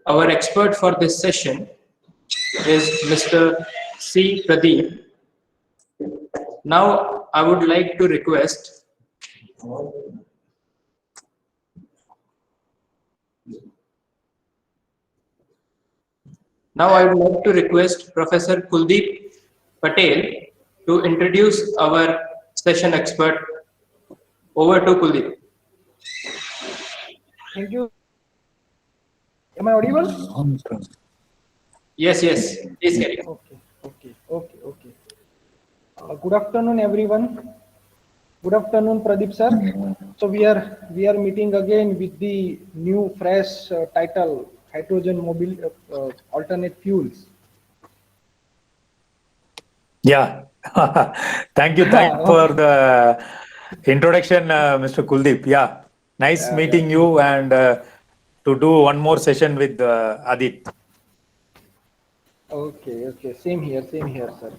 Our expert for this session is Mr. C. Pradeep. Now, I would like to request Professor Kuldeep Patel to introduce our session expert. Over to Kuldeep. Thank you. Am I audible? Yes, please carry on. Okay. Good afternoon, everyone. Good afternoon, Pradeep sir. So we are meeting again with the new fresh title, hydrogen mobile alternate fuels. Yeah, thank you for the introduction, Mr. Kuldeep. Yeah, nice meeting you and to do one more session with Adit. Okay. Same here, sir.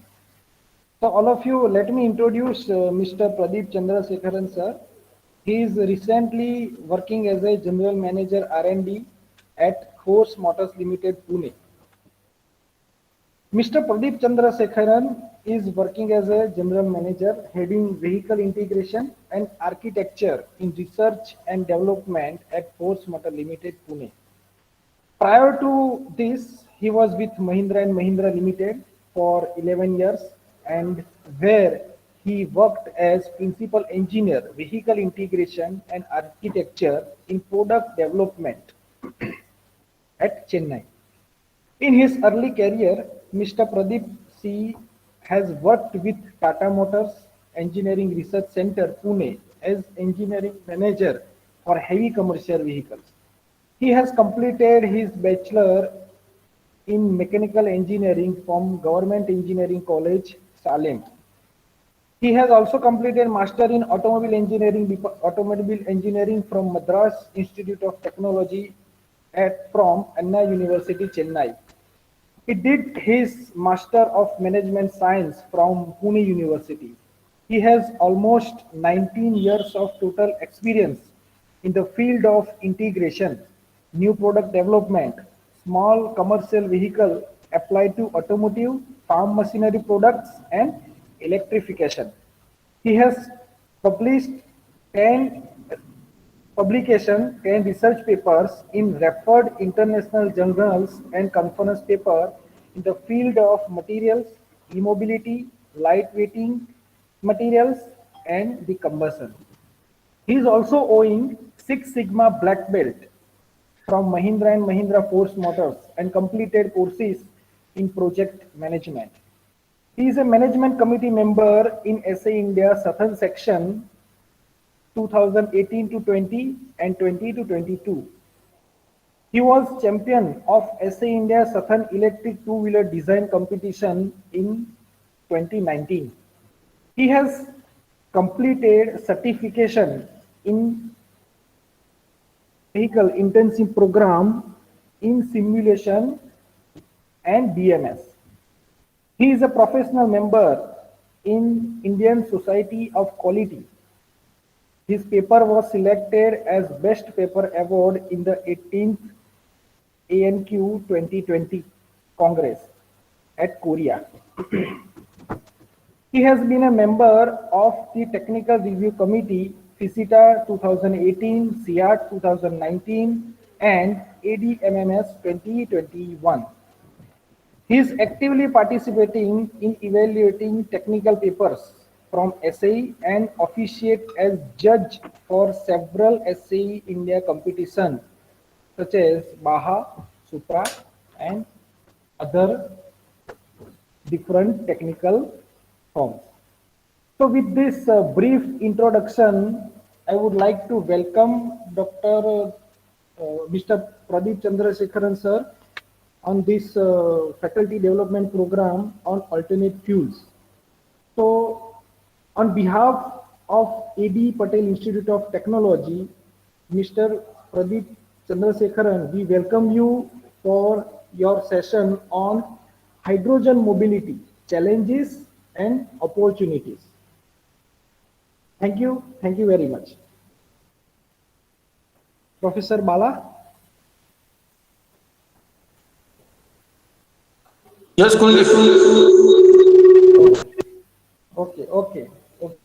So all of you, let me introduce Mr. Pradeep Chandrasekharan sir. He is recently working as a General Manager R&D at Force Motors Limited, Pune. Mr. Pradeep Chandrasekharan is working as a General Manager heading Vehicle Integration and Architecture in Research and Development at Force Motors Limited, Pune. Prior to this, he was with Mahindra & Mahindra Limited for 11 years and where he worked as Principal Engineer, Vehicle Integration and Architecture in Product Development at Chennai. In his early career, Mr. Pradeep C has worked with Tata Motors Engineering Research Center, Pune as Engineering Manager for Heavy Commercial Vehicles. He has completed his Bachelor in Mechanical Engineering from Government Engineering College, Salem. He has also completed Master in Automobile Engineering from Madras Institute of Technology from Anna University, Chennai. He did his Master of Management Science from Pune University. He has almost 19 years of total experience in the field of integration, new product development, small commercial vehicle applied to automotive, farm machinery products, and electrification. He has published 10 publication 10 research papers in referred international journals and conference paper in the field of materials, e-mobility, lightweighting materials, and the combustion. He is also owing Six Sigma Black Belt from Mahindra & Mahindra Force Motors and completed courses in project management. He is a management committee member in SA India Southern Section 2018 to 20 and 20 to 22. He was champion of SA India Southern Electric Two-Wheeler Design Competition in 2019. He has completed certification in Vehicle Intensive Program in Simulation and BMS. He is a professional member in Indian Society of Quality. His paper was selected as Best Paper Award in the 18th ANQ 2020 Congress at Korea. He has been a member of the Technical Review Committee, FICITA 2018, CIAT 2019, and ADMMS 2021. He is actively participating in evaluating technical papers from SAE and officiate as judge for several SAE India competitions such as Baha, Supra, and other different technical forms. So with this brief introduction, I would like to welcome Mr. Pradeep Chandrasekharan sir on this faculty development program on alternate fuels. So on behalf of A.D. Patel Institute of Technology, Mr. Pradeep Chandrasekharan, we welcome you for your session on hydrogen mobility, challenges and opportunities. Thank you very much. Professor Bala. Yes, Kuldeep. Okay, okay, okay.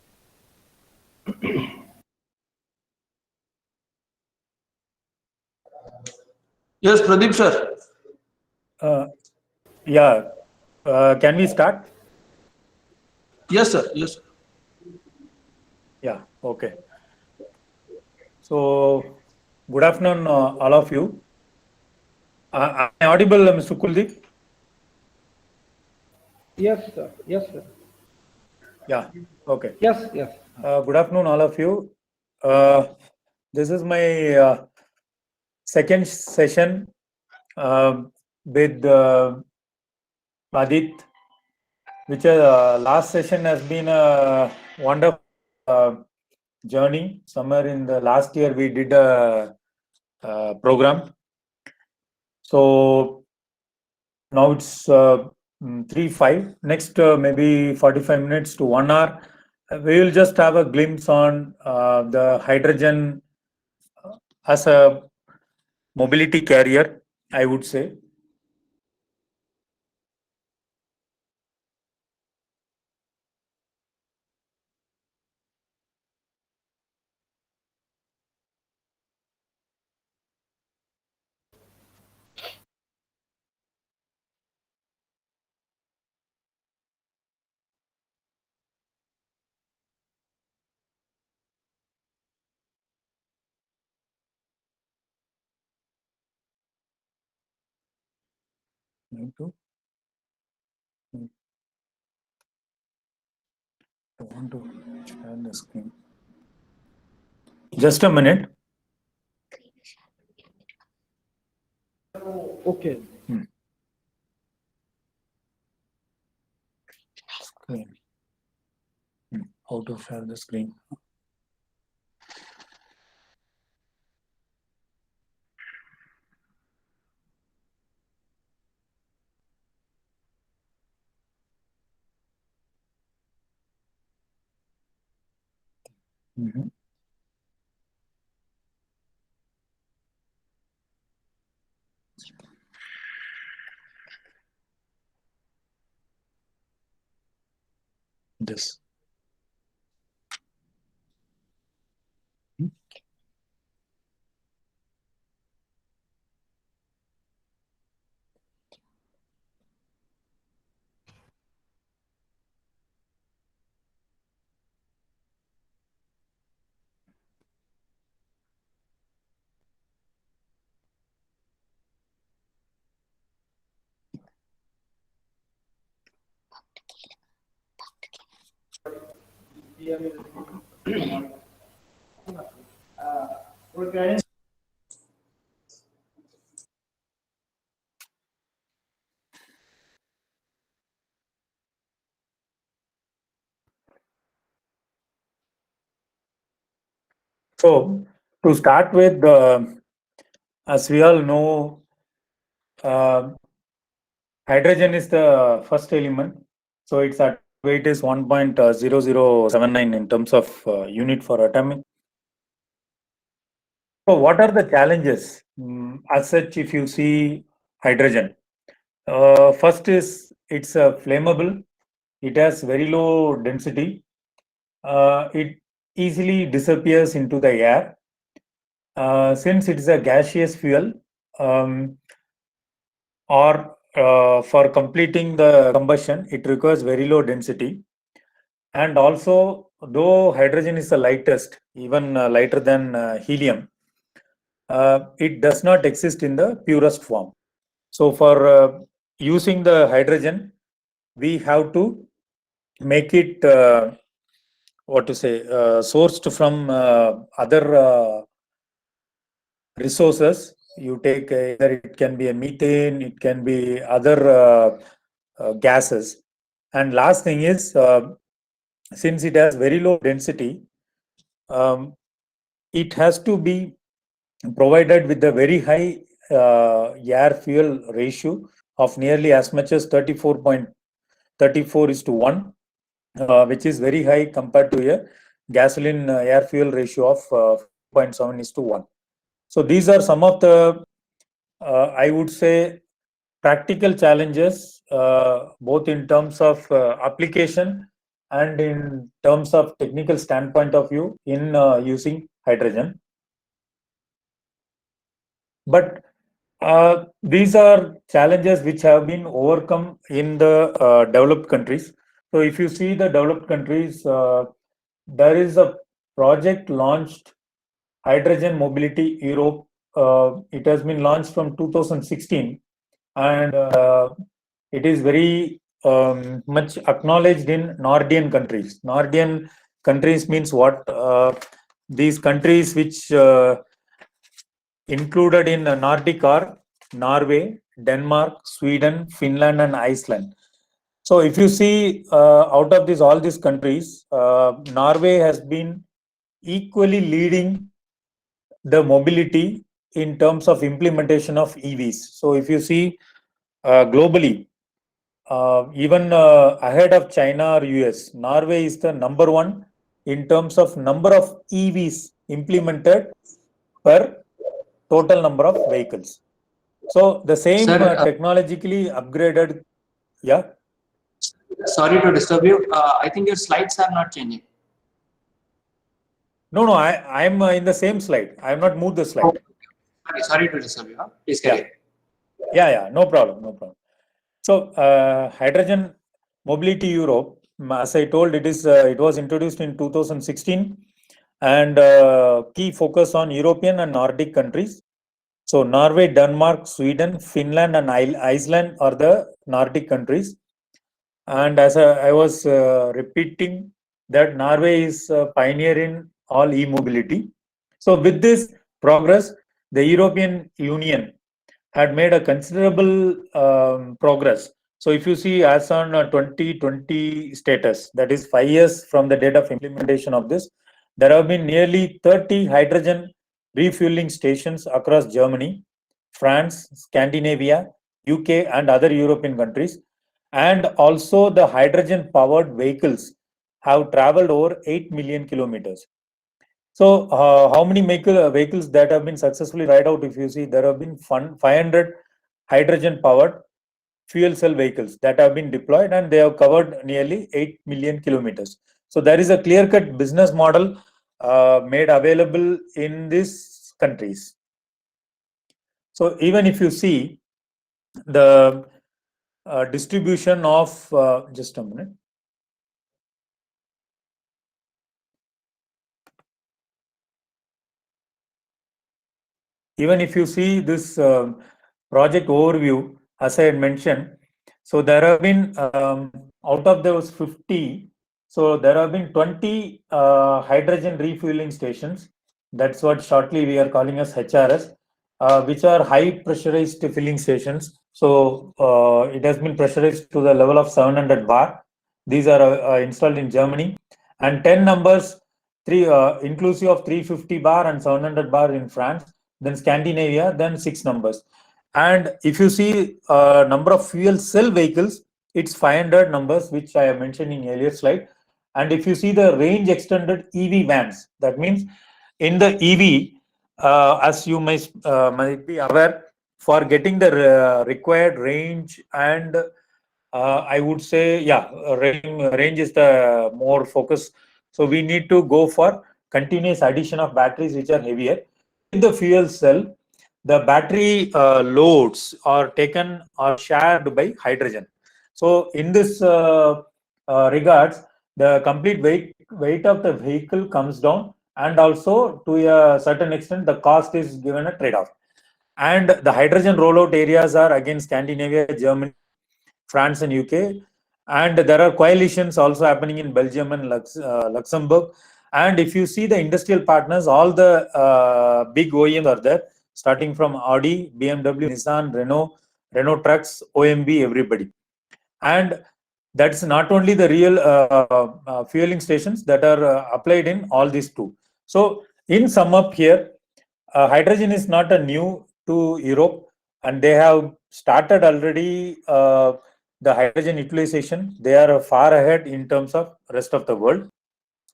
Yes, Pradeep sir. Uh, yeah, can we start? Yes, sir. Yes, sir. Yeah, okay. So, good afternoon, all of you. Am I audible, Mr. Kuldeep? Yes, sir. Yes, sir. Yeah, okay. Yes, yes. Good afternoon, all of you. This is my second session with Adit, which last session has been a wonderful journey. Somewhere in the last year, we did a program. So now it's 3:05. Next, maybe 45 minutes to 1 hour. We will just have a glimpse on the hydrogen as a mobility carrier, I would say. Need to- I want to share the screen. Just a minute. Okay. Screen. How to share the screen? Mhm. This. So to start with, as we all know, uh, hydrogen is the first element. So its atomic weight is 1.0079 in terms of unit for atomic. So what are the challenges as such if you see hydrogen? First is it's flammable. It has very low density. It easily disappears into the air. Since it is a gaseous fuel, or for completing the combustion, it requires very low density. And also, though hydrogen is the lightest, even lighter than helium, it does not exist in the purest form. So, for using the hydrogen, we have to make it what to say sourced from other resources. You take either it can be a methane, it can be other gases. And last thing is, since it has very low density, it has to be provided with a very high air fuel ratio of nearly as much as 34.34:1, which is very high compared to a gasoline air fuel ratio of 0.7:1. So these are some of the, I would say, practical challenges, both in terms of application and in terms of technical standpoint of view in using hydrogen. But these are challenges which have been overcome in the developed countries. So if you see the developed countries, there is a project launched, Hydrogen Mobility Europe. It has been launched from 2016, and it is very much acknowledged in Nordic countries. Nordic countries means what? These countries which included in Nordic are Norway, Denmark, Sweden, Finland, and Iceland. So if you see out of all these countries, Norway has been equally leading the mobility in terms of implementation of EVs. So if you see globally, even ahead of China or US, Norway is the number one in terms of number of EVs implemented per total number of vehicles. So the same Sir, technologically upgraded, yeah. Sorry to disturb you. I think your slides are not changing. No, I'm in the same slide. I have not moved the slide. Okay. Sorry to disturb you. Please carry on. Yeah, no problem. So Hydrogen Mobility Europe, as I told, it was introduced in 2016, and key focus on European and Nordic countries. So Norway, Denmark, Sweden, Finland, and Iceland are the Nordic countries. And as I was repeating that Norway is a pioneer in all e-mobility. So with this progress, the European Union had made a considerable progress. So if you see as on 2020 status, that is 5 years from the date of implementation of this, there have been nearly 30 hydrogen refueling stations across Germany, France, Scandinavia, UK, and other European countries. And also the hydrogen powered vehicles have traveled over 8 million kilometers. So how many vehicles that have been successfully tried out? If you see, there have been 500 hydrogen powered fuel cell vehicles that have been deployed, and they have covered nearly 8 million kilometers. So there is a clear cut business model made available in these countries. So even if you see the distribution of, just a minute. Even if you see this project overview, as I had mentioned, so there have been, out of those 50, so there have been 20 hydrogen refueling stations. That's what shortly we are calling as HRS, which are high pressurized filling stations. So it has been pressurized to the level of 700 bar. These are installed in Germany, and 10 numbers, inclusive of 350 bar and 700 bar in France. Then Scandinavia, then 6 numbers. And if you see number of fuel cell vehicles, it's 500 numbers, which I have mentioned in earlier slide. And if you see the range extended EV vans, that means in the EV, as you might be aware, for getting the required range, and I would say, range is the more focus. So we need to go for continuous addition of batteries which are heavier. In the fuel cell, the battery loads are taken or shared by hydrogen. So in this regards, the complete weight of the vehicle comes down, and also to a certain extent the cost is given a trade-off. And the hydrogen rollout areas are again Scandinavia, Germany, France, and UK. And there are coalitions also happening in Belgium and Luxembourg. And if you see the industrial partners, all the big OEMs are there, starting from Audi, BMW, Nissan, Renault Trucks, OMB, everybody. And that's not only the real fueling stations that are applied in all these two. So in sum up here, hydrogen is not a new to Europe, and they have started already the hydrogen utilization. They are far ahead in terms of rest of the world.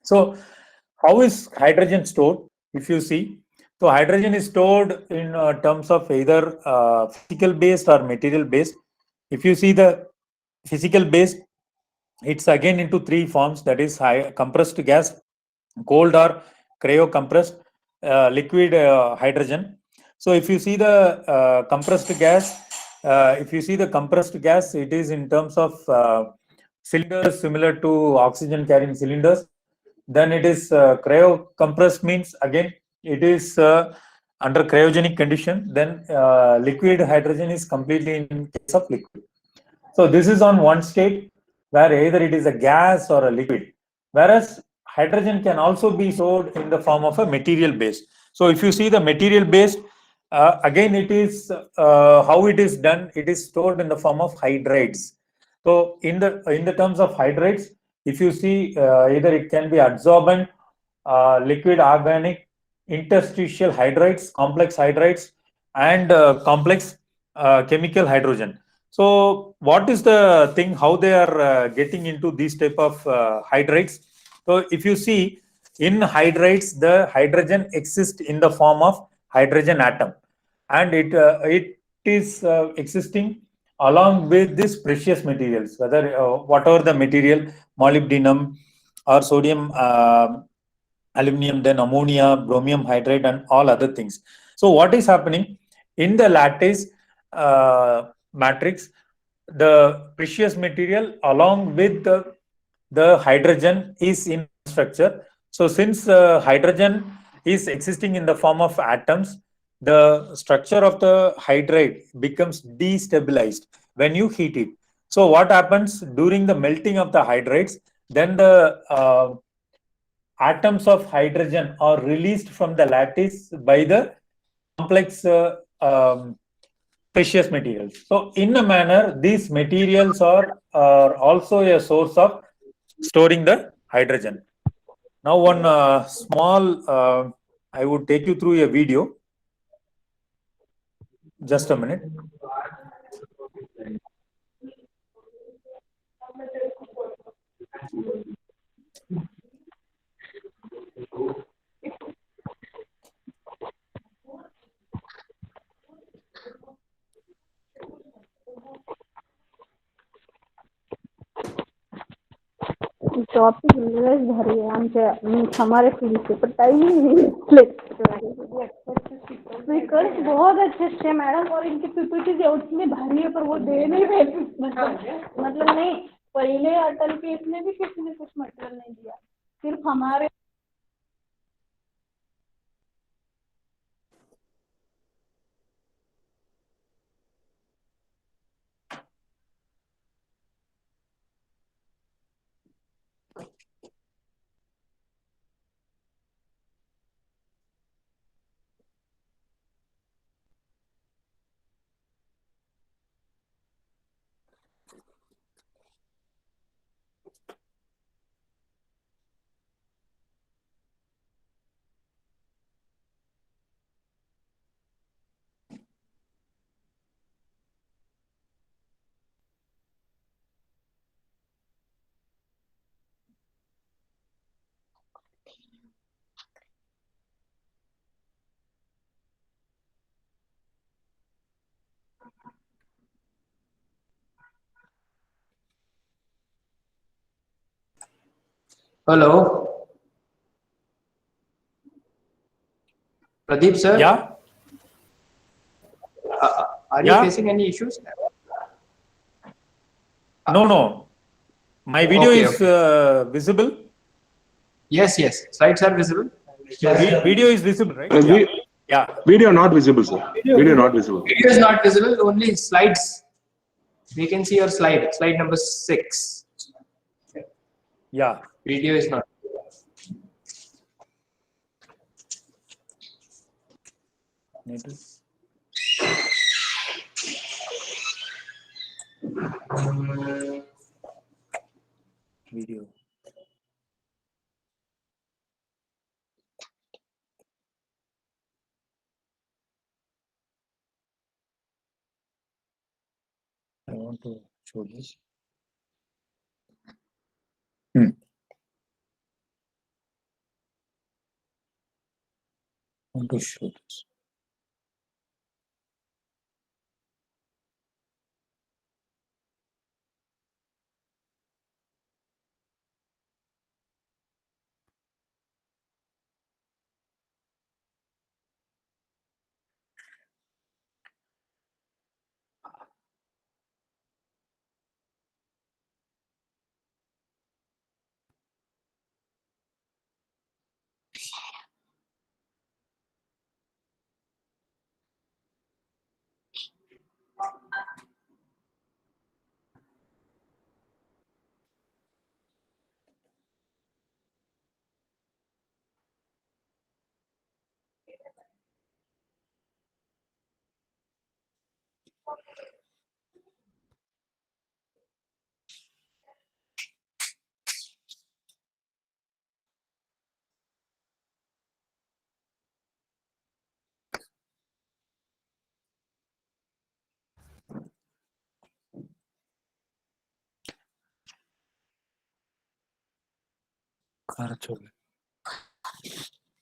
So how is hydrogen stored? If you see, So hydrogen is stored in terms of either physical based or material based. If you see the physical based, it's again into three forms, that is high compressed gas, cold or cryo-compressed, liquid hydrogen. So if you see the compressed gas, it is in terms of cylinders similar to oxygen carrying cylinders. Then it is cryo-compressed, means again it is under cryogenic condition. Then liquid hydrogen is completely in case of liquid. So this is on one state where either it is a gas or a liquid, whereas hydrogen can also be stored in the form of a material base. So if you see the material base, again it is how it is done. It is stored in the form of hydrides. So in the terms of hydrides, if you see either it can be adsorbent, liquid organic, interstitial hydrides, complex hydrides, and complex chemical hydrogen. So what is the thing, how they are getting into these type of hydrides? So if you see in hydrides, the hydrogen exists in the form of hydrogen atom, and it is existing along with these precious materials, whether whatever the material, molybdenum or sodium, aluminum, then ammonia, bromium hydride, and all other things. So what is happening in the lattice matrix? The precious material along with the hydrogen is in structure. So since hydrogen is existing in the form of atoms, the structure of the hydride becomes destabilized when you heat it. So what happens during the melting of the hydrides? Then the atoms of hydrogen are released from the lattice by the complex precious materials. So in a manner, these materials are also a source of storing the hydrogen. Now one small, I would take you through a video. Just a minute. Job की जिम्मेदारी भारी है आमच्या हमारे field से पर timing नहीं speakers बहुत अच्छे मैडम और इनकी पीपीटी उतनी भारी है पर वो दे नहीं रहे मतलब नहीं पहले अटल के इसमें भी किसी ने कुछ मटेरियल नहीं दिया सिर्फ हमारे Hello. Pradeep sir? Yeah. Are you Yeah. facing any issues? No. My video Okay, is visible. Yes, slides are visible. Video is visible, right? Yeah. Video not visible, sir. Video not visible. Video is not visible, only slides. We can see your slide number 6. Yeah. Video is not. Video. I want to show this. want to show this.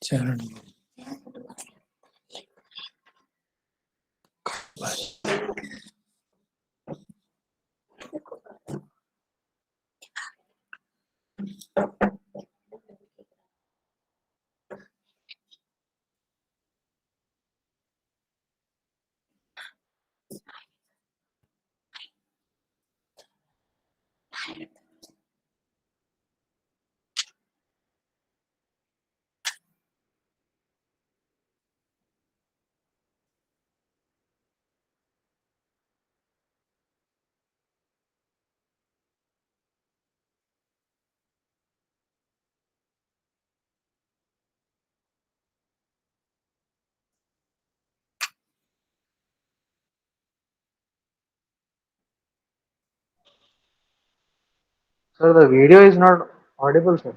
चरण Sir, the video is not audible, sir.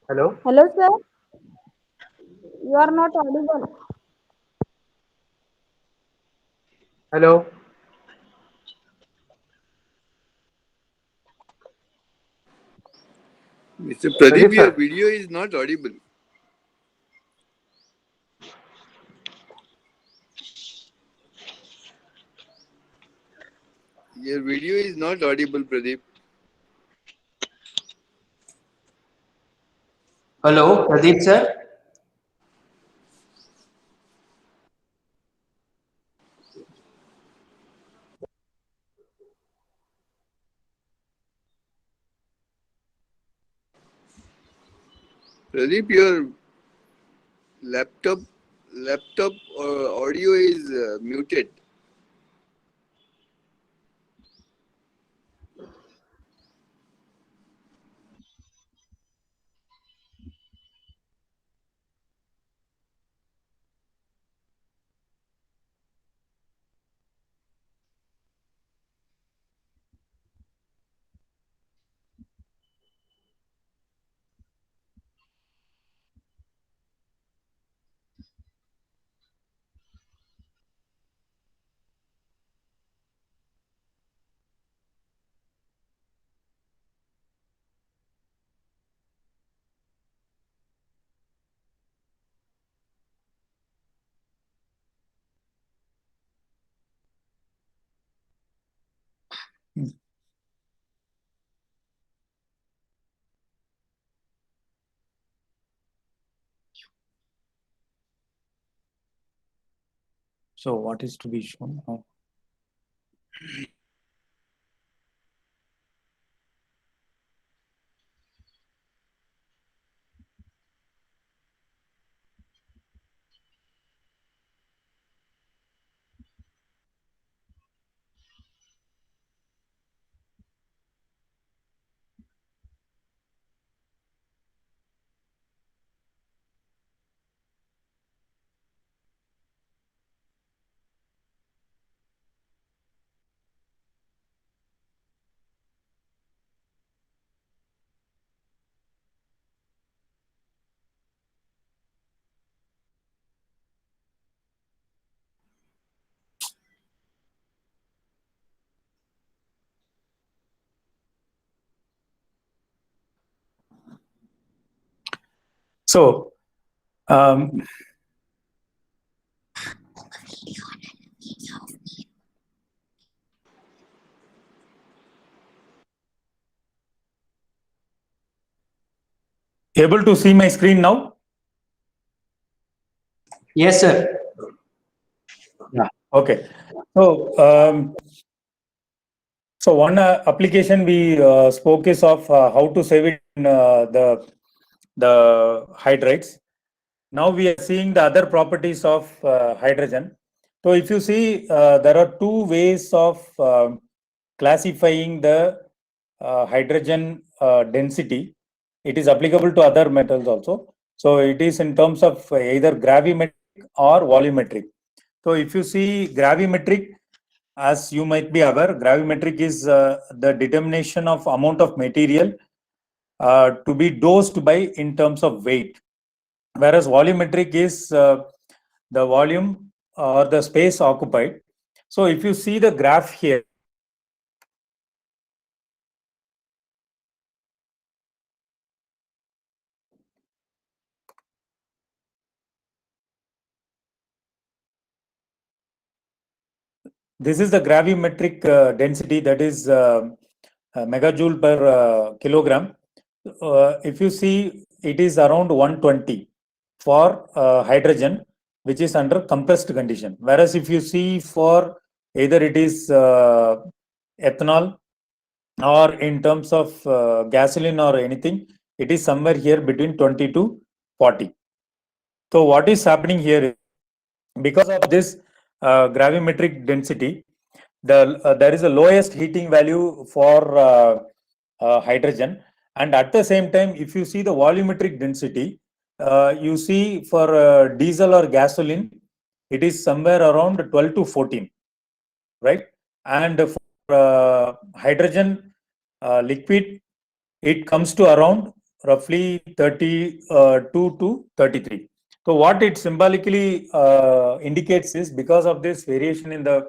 Hello? Hello, sir. You are not audible. Hello? Mr. Pradeep, Pradeep, your sir. video is not audible. Your video is not audible, Pradeep. Hello, Pradeep sir. Pradeep, your laptop audio is muted. So what is to be shown now? So, able to see my screen now? Yes, sir. Okay. So one application we spoke is of how to save it in the hydrides. Now we are seeing the other properties of hydrogen. So if you see, there are two ways of classifying the hydrogen density. It is applicable to other metals also. So it is in terms of either gravimetric or volumetric. So if you see gravimetric, as you might be aware, gravimetric is the determination of amount of material to be dosed by in terms of weight. Whereas volumetric is the volume or the space occupied. So if you see the graph here, this is the gravimetric density, that is megajoule per kilogram. If you see, it is around 120 for hydrogen, which is under compressed condition. Whereas if you see for either it is ethanol or in terms of gasoline or anything, it is somewhere here between 20 to 40. So what is happening here is, because of this gravimetric density, there is a lowest heating value for hydrogen, and at the same time, if you see the volumetric density, you see for diesel or gasoline, it is somewhere around 12 to 14, right? And for hydrogen liquid, it comes to around roughly 32 to 33. So what it symbolically indicates is, because of this variation in the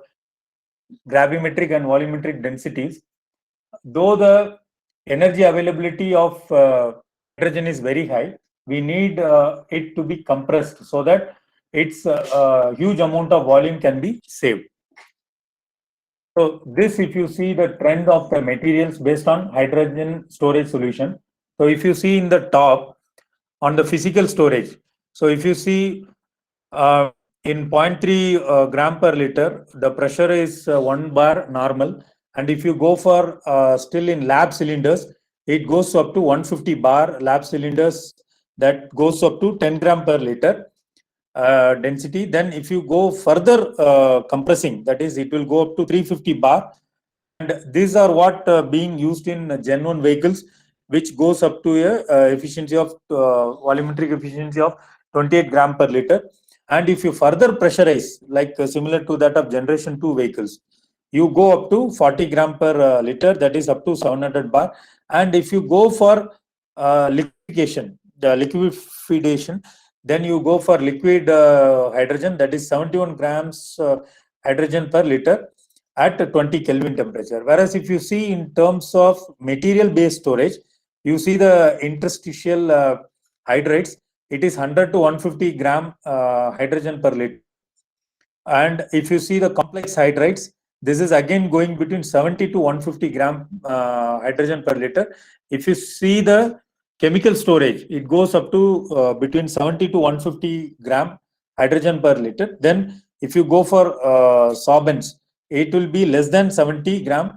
gravimetric and volumetric densities, though the energy availability of hydrogen is very high, we need it to be compressed so that its huge amount of volume can be saved. So this, if you see the trend of the materials based on hydrogen storage solution. So if you see in the top on the physical storage, so if you see in 0.3 gram per liter, the pressure is 1 bar normal. And if you go for still in lab cylinders, it goes up to 150 bar lab cylinders, that goes up to 10 gram per liter density. Then if you go further compressing, that is, it will go up to 350 bar. And these are what being used in Gen 1 vehicles, which goes up to a efficiency of volumetric efficiency of 28 gram per liter. And if you further pressurize, like similar to that of Generation 2 vehicles, you go up to 40 gram per liter, that is up to 700 bar. And if you go for liquefaction, the liquefaction, then you go for liquid hydrogen, that is 71 grams hydrogen per liter at 20 Kelvin temperature. Whereas if you see in terms of material based storage, you see the interstitial hydrides, it is 100 to 150 gram hydrogen per liter. And if you see the complex hydrides, this is again going between 70 to 150 gram hydrogen per liter. If you see the chemical storage, it goes up to between 70 to 150 gram hydrogen per liter. Then if you go for sorbents, it will be less than 70 gram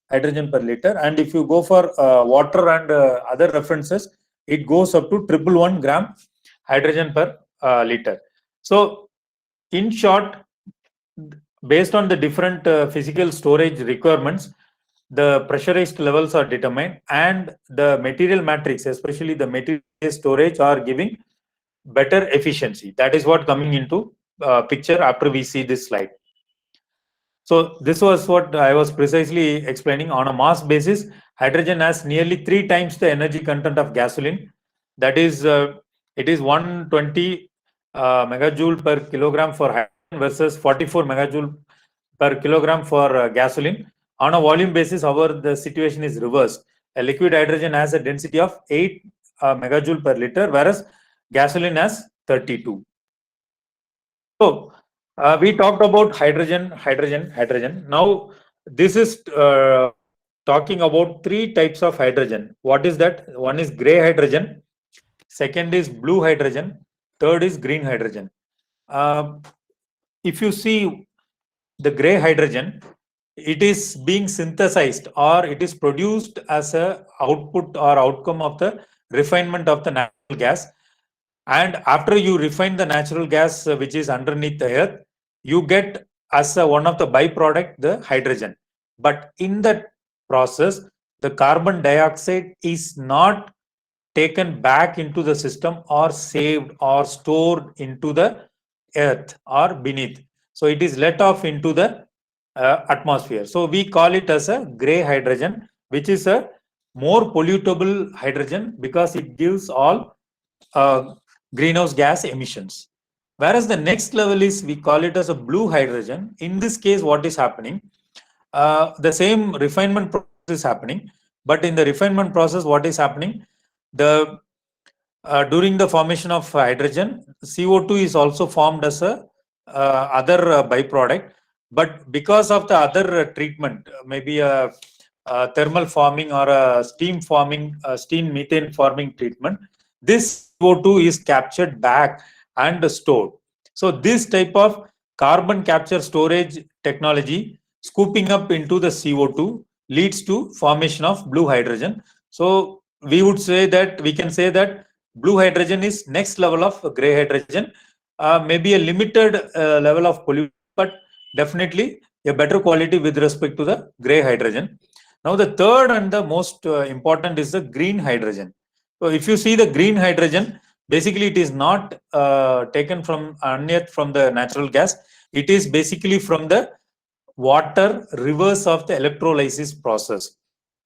hydrogen per liter. And if you go for water and other references, it goes up to 111 gram hydrogen per liter. So in short, based on the different physical storage requirements, the pressurized levels are determined, and the material matrix, especially the material storage, are giving better efficiency. That is what coming into picture after we see this slide. So this was what I was precisely explaining. On a mass basis, hydrogen has nearly 3 times the energy content of gasoline. That is, it is 120 megajoule per kilogram for hydrogen versus 44 megajoule per kilogram for gasoline. On a volume basis, however, the situation is reversed. A liquid hydrogen has a density of 8 megajoule per liter, whereas gasoline as 32. So we talked about hydrogen. Now this is talking about three types of hydrogen. What is that? One is gray hydrogen, second is blue hydrogen, third is green hydrogen. If you see the gray hydrogen, it is being synthesized or it is produced as a output or outcome of the refinement of the natural gas. And after you refine the natural gas which is underneath the earth, you get as one of the byproduct the hydrogen. But in that process, the carbon dioxide is not taken back into the system or saved or stored into the earth or beneath. So it is let off into the atmosphere. So we call it as a gray hydrogen, which is a more pollutable hydrogen because it gives all greenhouse gas emissions. Whereas the next level is, we call it as a blue hydrogen. In this case, what is happening? The same refinement process is happening, but in the refinement process, what is happening? During the formation of hydrogen, CO2 is also formed as a other byproduct, but because of the other treatment, maybe a thermal forming or a steam methane forming treatment, this CO2 is captured back and stored. So this type of carbon capture storage technology scooping up into the CO2 leads to formation of blue hydrogen. So we would say that, we can say that blue hydrogen is next level of gray hydrogen, maybe a limited level of pollution, but definitely a better quality with respect to the gray hydrogen. Now the third and the most important is the green hydrogen. So if you see the green hydrogen, basically it is not taken from unearthed from the natural gas. It is basically from the water reverse of the electrolysis process.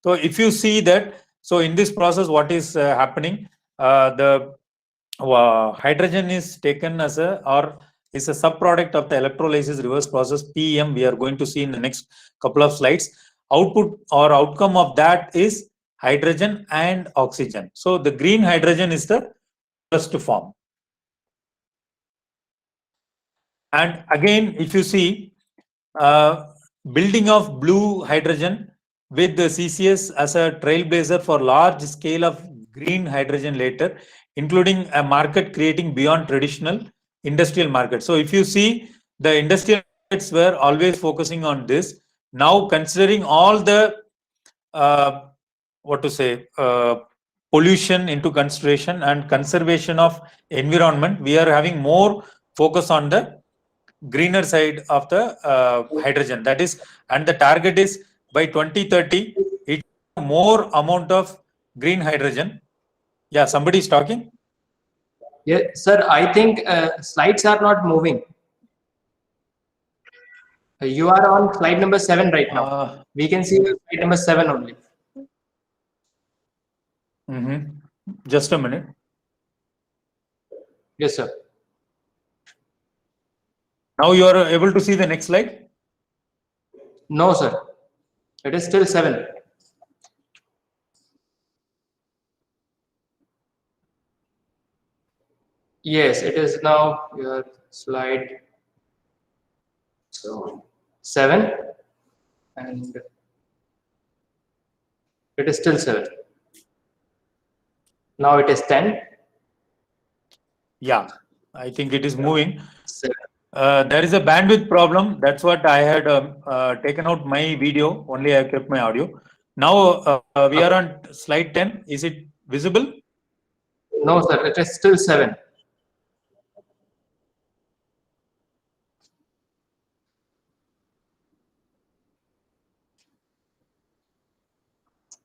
So if you see that, so in this process, what is happening? The hydrogen is taken as a, or is a subproduct of the electrolysis reverse process, PEM. We are going to see in the next couple of slides. Output or outcome of that is hydrogen and oxygen. So the green hydrogen is the first form. And again, if you see, building of blue hydrogen with the CCS as a trailblazer for large scale of green hydrogen later, including a market creating beyond traditional industrial market. So if you see, the industrial markets were always focusing on this. Now considering all the pollution into consideration and conservation of environment, we are having more focus on the greener side of the hydrogen. That is, and the target is by 2030, it more amount of green hydrogen. Yeah, somebody is talking. Yeah, sir, I think slides are not moving. You are on slide number 7 right now. We can see slide number 7 only. Just a minute. Yes, sir. Now you are able to see the next slide? No, sir. It is still 7. Yes, it is now your slide 7, and it is still 7. Now it is 10. Yeah, I think it is moving. 7. There is a bandwidth problem. That's what I had taken out my video. Only I kept my audio. Now we are on slide 10. Is it visible? No, sir. It is still 7.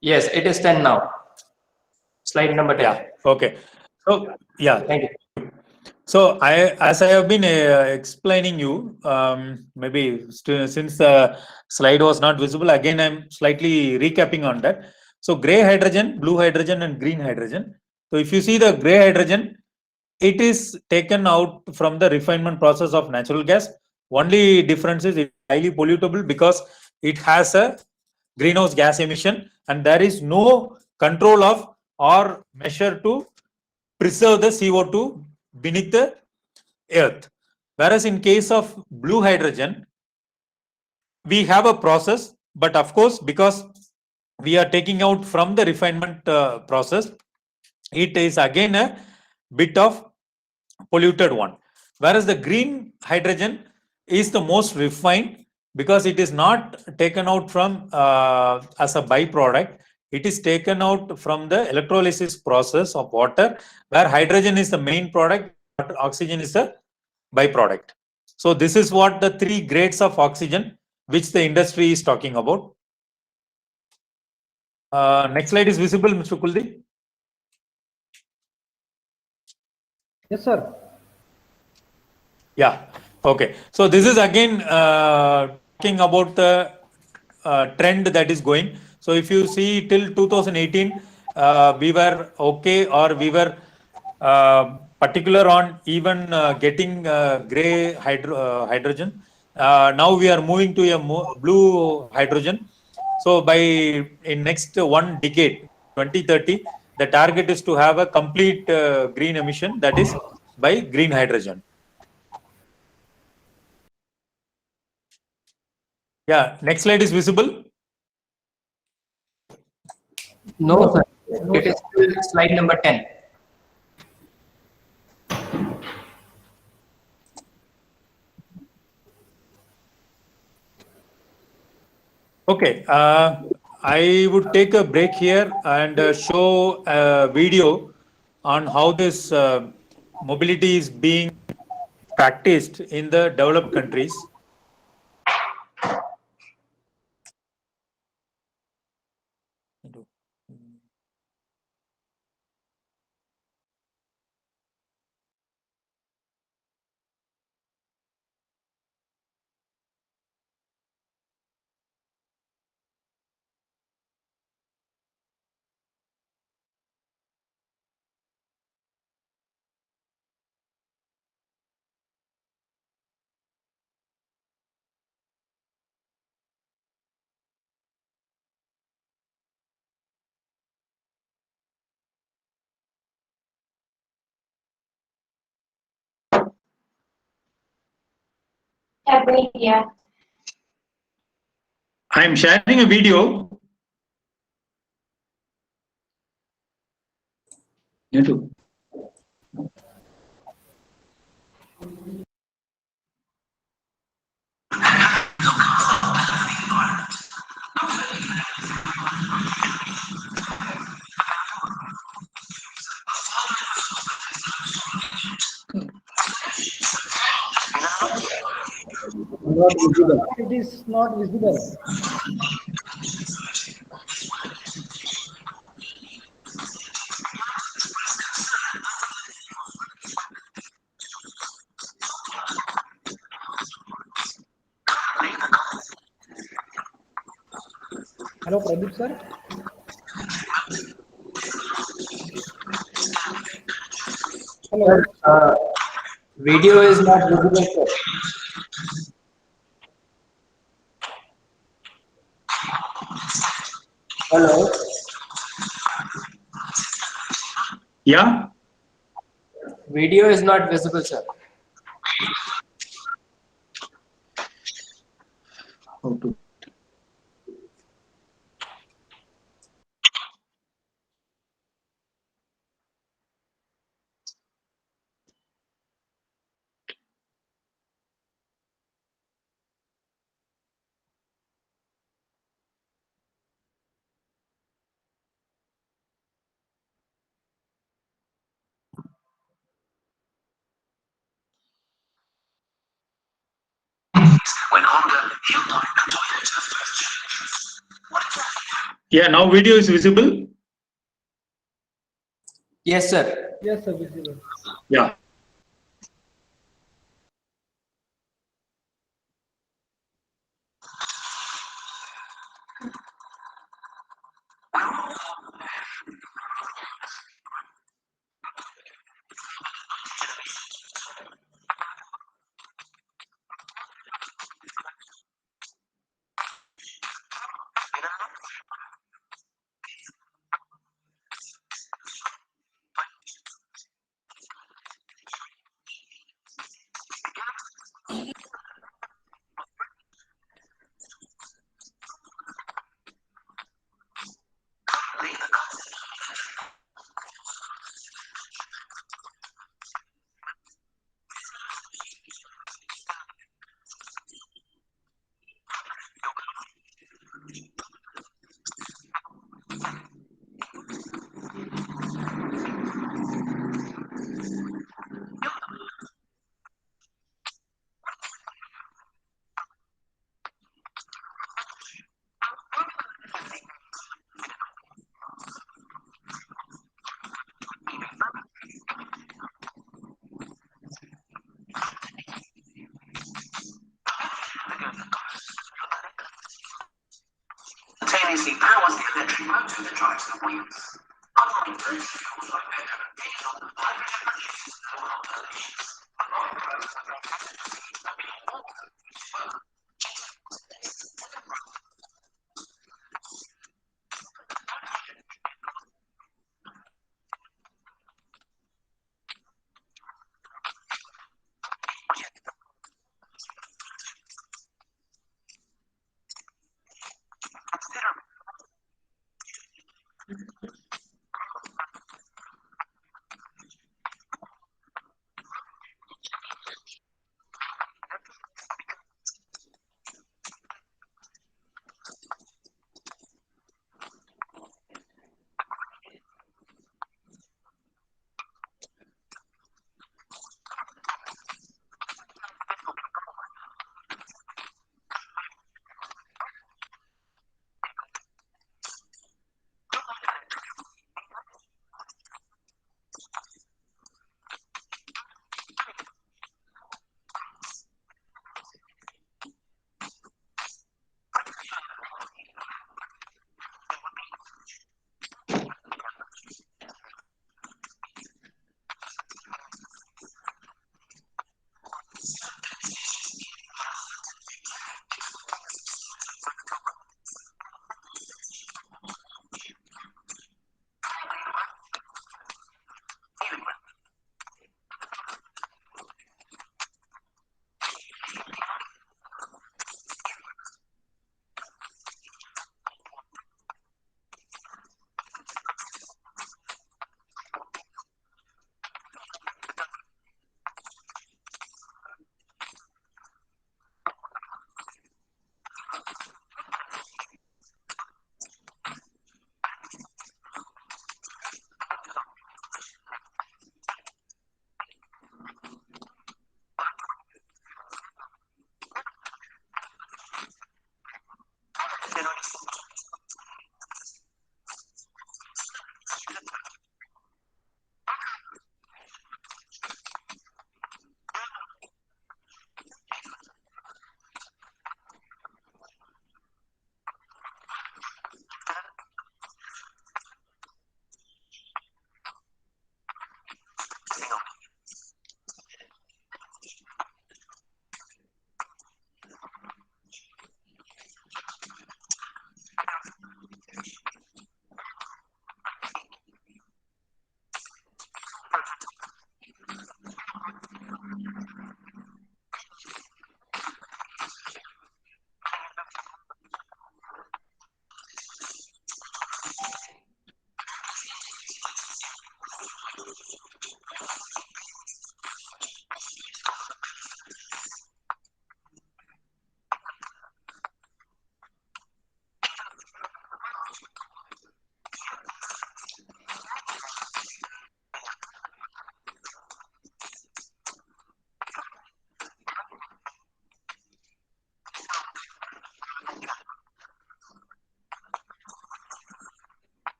Yes, it is 10 now. Slide number 10. Yeah. Okay. So yeah. Thank you. So as I have been explaining you, maybe since the slide was not visible, again I'm slightly recapping on that. So gray hydrogen, blue hydrogen, and green hydrogen. So if you see the gray hydrogen, it is taken out from the refinement process of natural gas. Only difference is it's highly pollutable because it has a greenhouse gas emission, and there is no control of or measure to preserve the CO2 beneath the earth. Whereas in case of blue hydrogen, we have a process, but of course, because we are taking out from the refinement process, it is again a bit of polluted one. Whereas the green hydrogen is the most refined because it is not taken out from as a byproduct. It is taken out from the electrolysis process of water, where hydrogen is the main product, but oxygen is the byproduct. So this is what the three grades of oxygen which the industry is talking about. Next slide is visible, Mr. Kuldeep. Yes, sir. Yeah. Okay. So this is again talking about the trend that is going. So if you see till 2018, we were okay, or we were particular on even getting gray hydrogen. Now we are moving to a blue hydrogen. So by in next one decade, 2030, the target is to have a complete green emission, that is by green hydrogen. Yeah, next slide is visible. No, sir. It is still slide number 10. Okay, I would take a break here and show a video on how this mobility is being practiced in the developed countries. Yeah. I am sharing a video. YouTube. Not visible. It is not visible. Hello, Pradeep sir. Hello. Video is not visible, sir. Hello. Yeah. Video is not visible, sir. How to? Yeah, now video is visible. Yes, sir. Yes, sir, visible. Yeah. AC powers the electric motor that drives the wheels. Unlike those fuels like petrol and diesel, hydrogen produces no other emissions.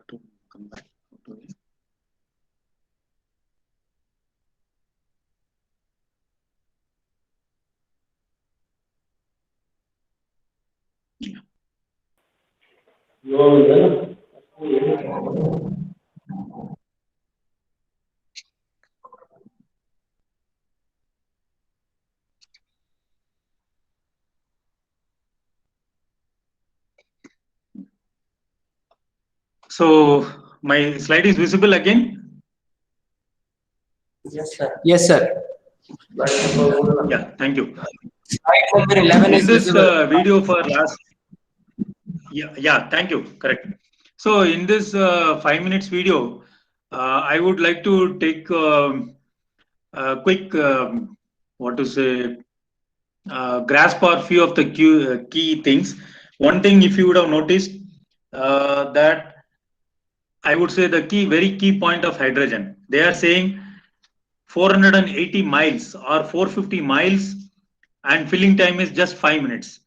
To come back to it. So my slide is visible again? Yes, sir. Yes, sir. Yeah, thank you. Slide number 11 In is this visible. video for last, yeah, thank you, correct. So in this 5 minutes video, I would like to take a quick, what to say, grasp or few of the key things. One thing, if you would have noticed, that I would say the very key point of hydrogen, they are saying 480 miles or 450 miles and filling time is just 5 minutes.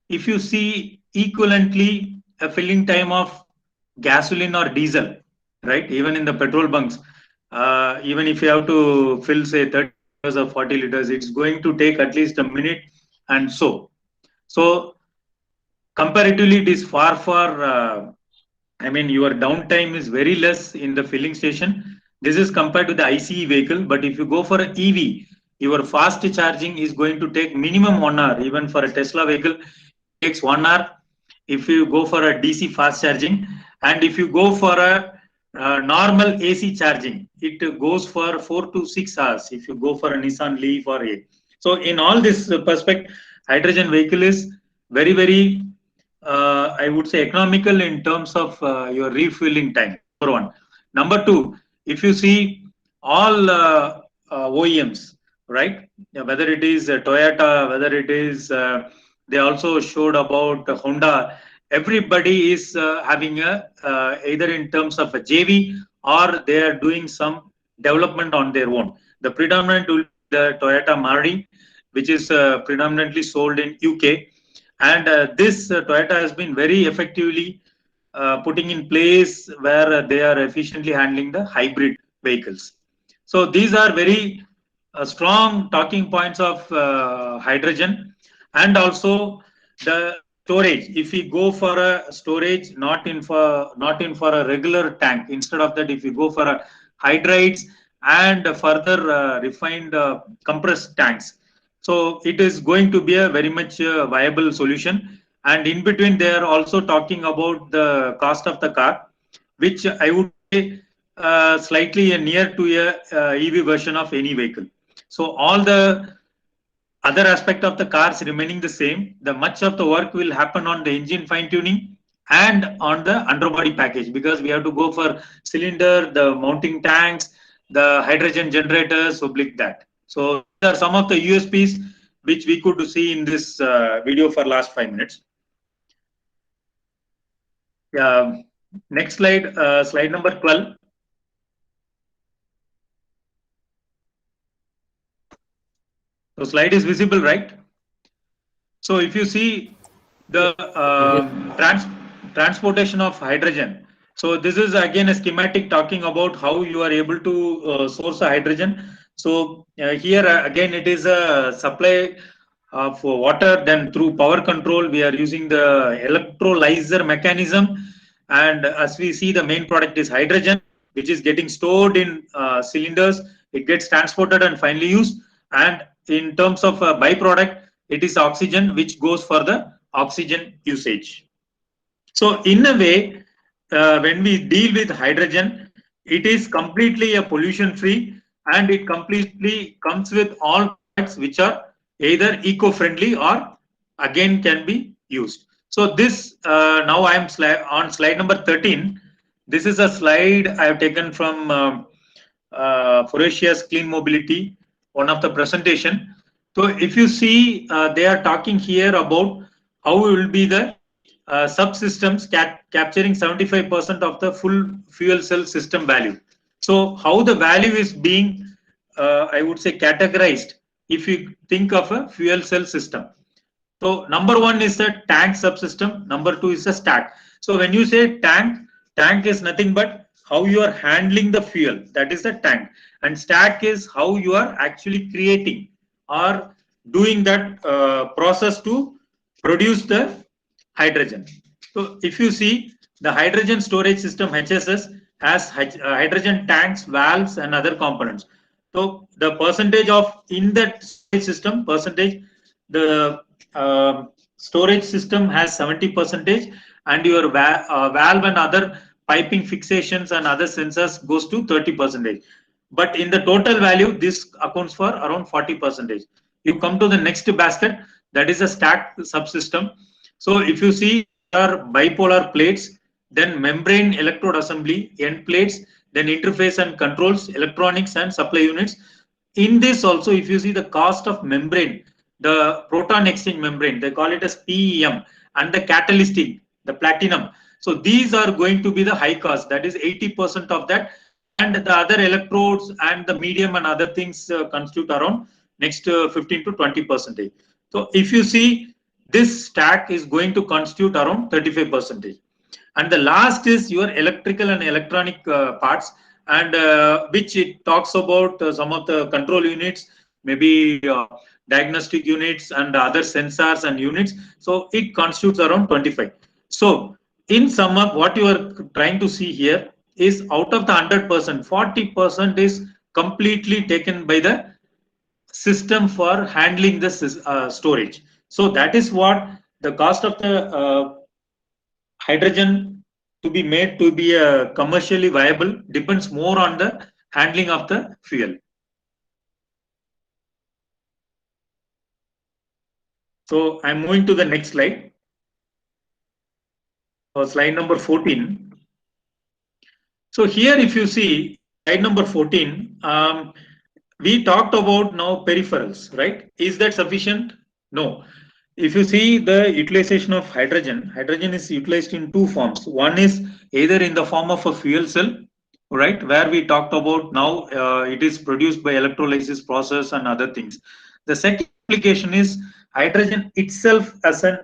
If you see equivalently a filling time of gasoline or diesel, right? Even in the petrol bunks, even if you have to fill say 30 liters or 40 liters, it's going to take at least a minute and so. So comparatively, it is far, I mean, your downtime is very less in the filling station. This is compared to the ICE vehicle. But if you go for an EV, your fast charging is going to take minimum 1 hour. Even for a Tesla vehicle, it takes 1 hour. If you go for a DC fast charging, and if you go for a normal AC charging, it goes for 4 to 6 hours. If you go for a Nissan Leaf or a, so in all this perspective, hydrogen vehicle is very I would say economical in terms of your refueling time. Number one. Number two, if you see all OEMs, right? Yeah, whether it is Toyota, whether it is, they also showed about Honda. Everybody is having a either in terms of a JV or they are doing some development on their own. The predominant will be the Toyota Mardi, which is predominantly sold in UK. And this Toyota has been very effectively putting in place where they are efficiently handling the hybrid vehicles. So these are very strong talking points of hydrogen, and also the storage. If we go for a storage, not in for a regular tank, instead of that, if we go for a hydrides and further refined compressed tanks, so it is going to be a very much viable solution. And in between, they are also talking about the cost of the car, which I would say slightly near to a EV version of any vehicle. So all the other aspect of the cars remaining the same. The much of the work will happen on the engine fine tuning and on the underbody package, because we have to go for cylinder, the mounting tanks, the hydrogen generators, so like that. So these are some of the USPs which we could see in this video for last 5 minutes. Next slide, slide number 12. So slide is visible, right? So if you see the transportation of hydrogen, so this is again a schematic talking about how you are able to source a hydrogen. So here again it is a supply of water, then through power control we are using the electrolyzer mechanism, and as we see the main product is hydrogen, which is getting stored in cylinders. It gets transported and finally used, and in terms of byproduct, it is oxygen, which goes for the oxygen usage. So in a way, when we deal with hydrogen, it is completely a pollution free, and it completely comes with all products which are either eco-friendly or again can be used. So this now I am on slide number 13. This is a slide I have taken from Faurecia's Clean Mobility, one of the presentation. So if you see, they are talking here about how will be the subsystems capturing 75% of the full fuel cell system value. So how the value is being, I would say, categorized if you think of a fuel cell system. So number one is the tank subsystem. Number two is the stack. So when you say tank, tank is nothing but how you are handling the fuel. That is the tank. And stack is how you are actually creating or doing that process to produce the hydrogen. So if you see the hydrogen storage system HSS has hydrogen tanks, valves, and other components. So the percentage of in that storage system percentage, the storage system has 70%, and your valve and other piping fixations and other sensors goes to 30%. But in the total value, this accounts for around 40%. You come to the next basket, that is a stack subsystem. So if you see there are bipolar plates, then membrane electrode assembly, end plates, then interface and controls, electronics and supply units. In this also, if you see the cost of membrane, the proton exchange membrane, they call it as PEM, and the catalytic, the platinum. So these are going to be the high cost, that is 80% of that, and the other electrodes and the medium and other things constitute around next 15 to 20%. So if you see, this stack is going to constitute around 35%. And the last is your electrical and electronic parts, and which it talks about some of the control units, maybe diagnostic units and other sensors and units. So it constitutes around 25. So in sum up, what you are trying to see here is out of the 100%, 40% is completely taken by the system for handling the storage. So that is what the cost of the hydrogen to be made to be commercially viable depends more on the handling of the fuel. So I'm moving to the next slide. Slide number 14. So here, if you see slide number 14, we talked about now peripherals, right? Is that sufficient? No. If you see the utilization of hydrogen, hydrogen is utilized in two forms. One is either in the form of a fuel cell, right, where we talked about now it is produced by electrolysis process and other things. The second application is hydrogen itself as a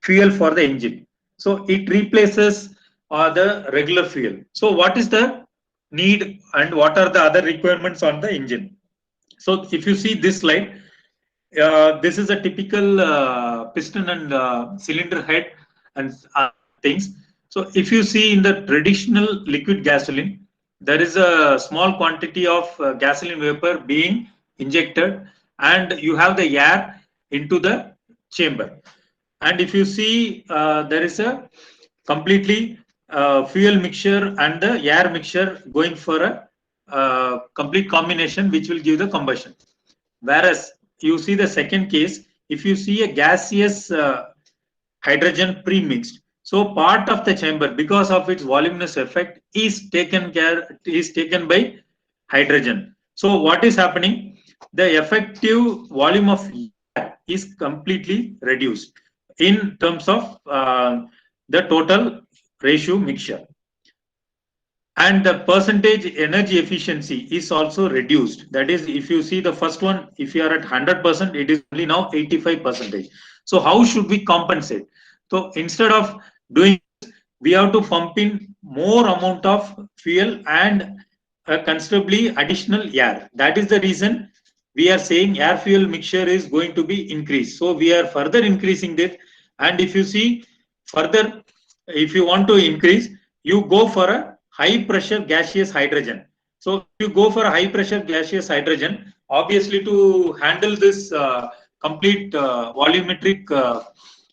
fuel for the engine. So it replaces the regular fuel. So what is the need and what are the other requirements on the engine? So if you see this slide, this is a typical piston and cylinder head and things. So if you see in the traditional liquid gasoline, there is a small quantity of gasoline vapor being injected, and you have the air into the chamber. And if you see, there is a completely fuel mixture and the air mixture going for a complete combination, which will give the combustion. Whereas you see the second case, if you see a gaseous hydrogen pre-mixed, so part of the chamber, because of its voluminous effect, is taken by hydrogen. So what is happening? The effective volume of air is completely reduced in terms of the total ratio mixture. And the percentage energy efficiency is also reduced. That is, if you see the first one, if you are at 100%, it is only now 85%. So how should we compensate? So instead of doing this, we have to pump in more amount of fuel and considerably additional air. That is the reason we are saying air fuel mixture is going to be increased. So we are further increasing this. And if you see further, if you want to increase, you go for a high pressure gaseous hydrogen. So if you go for a high pressure gaseous hydrogen, obviously to handle this complete volumetric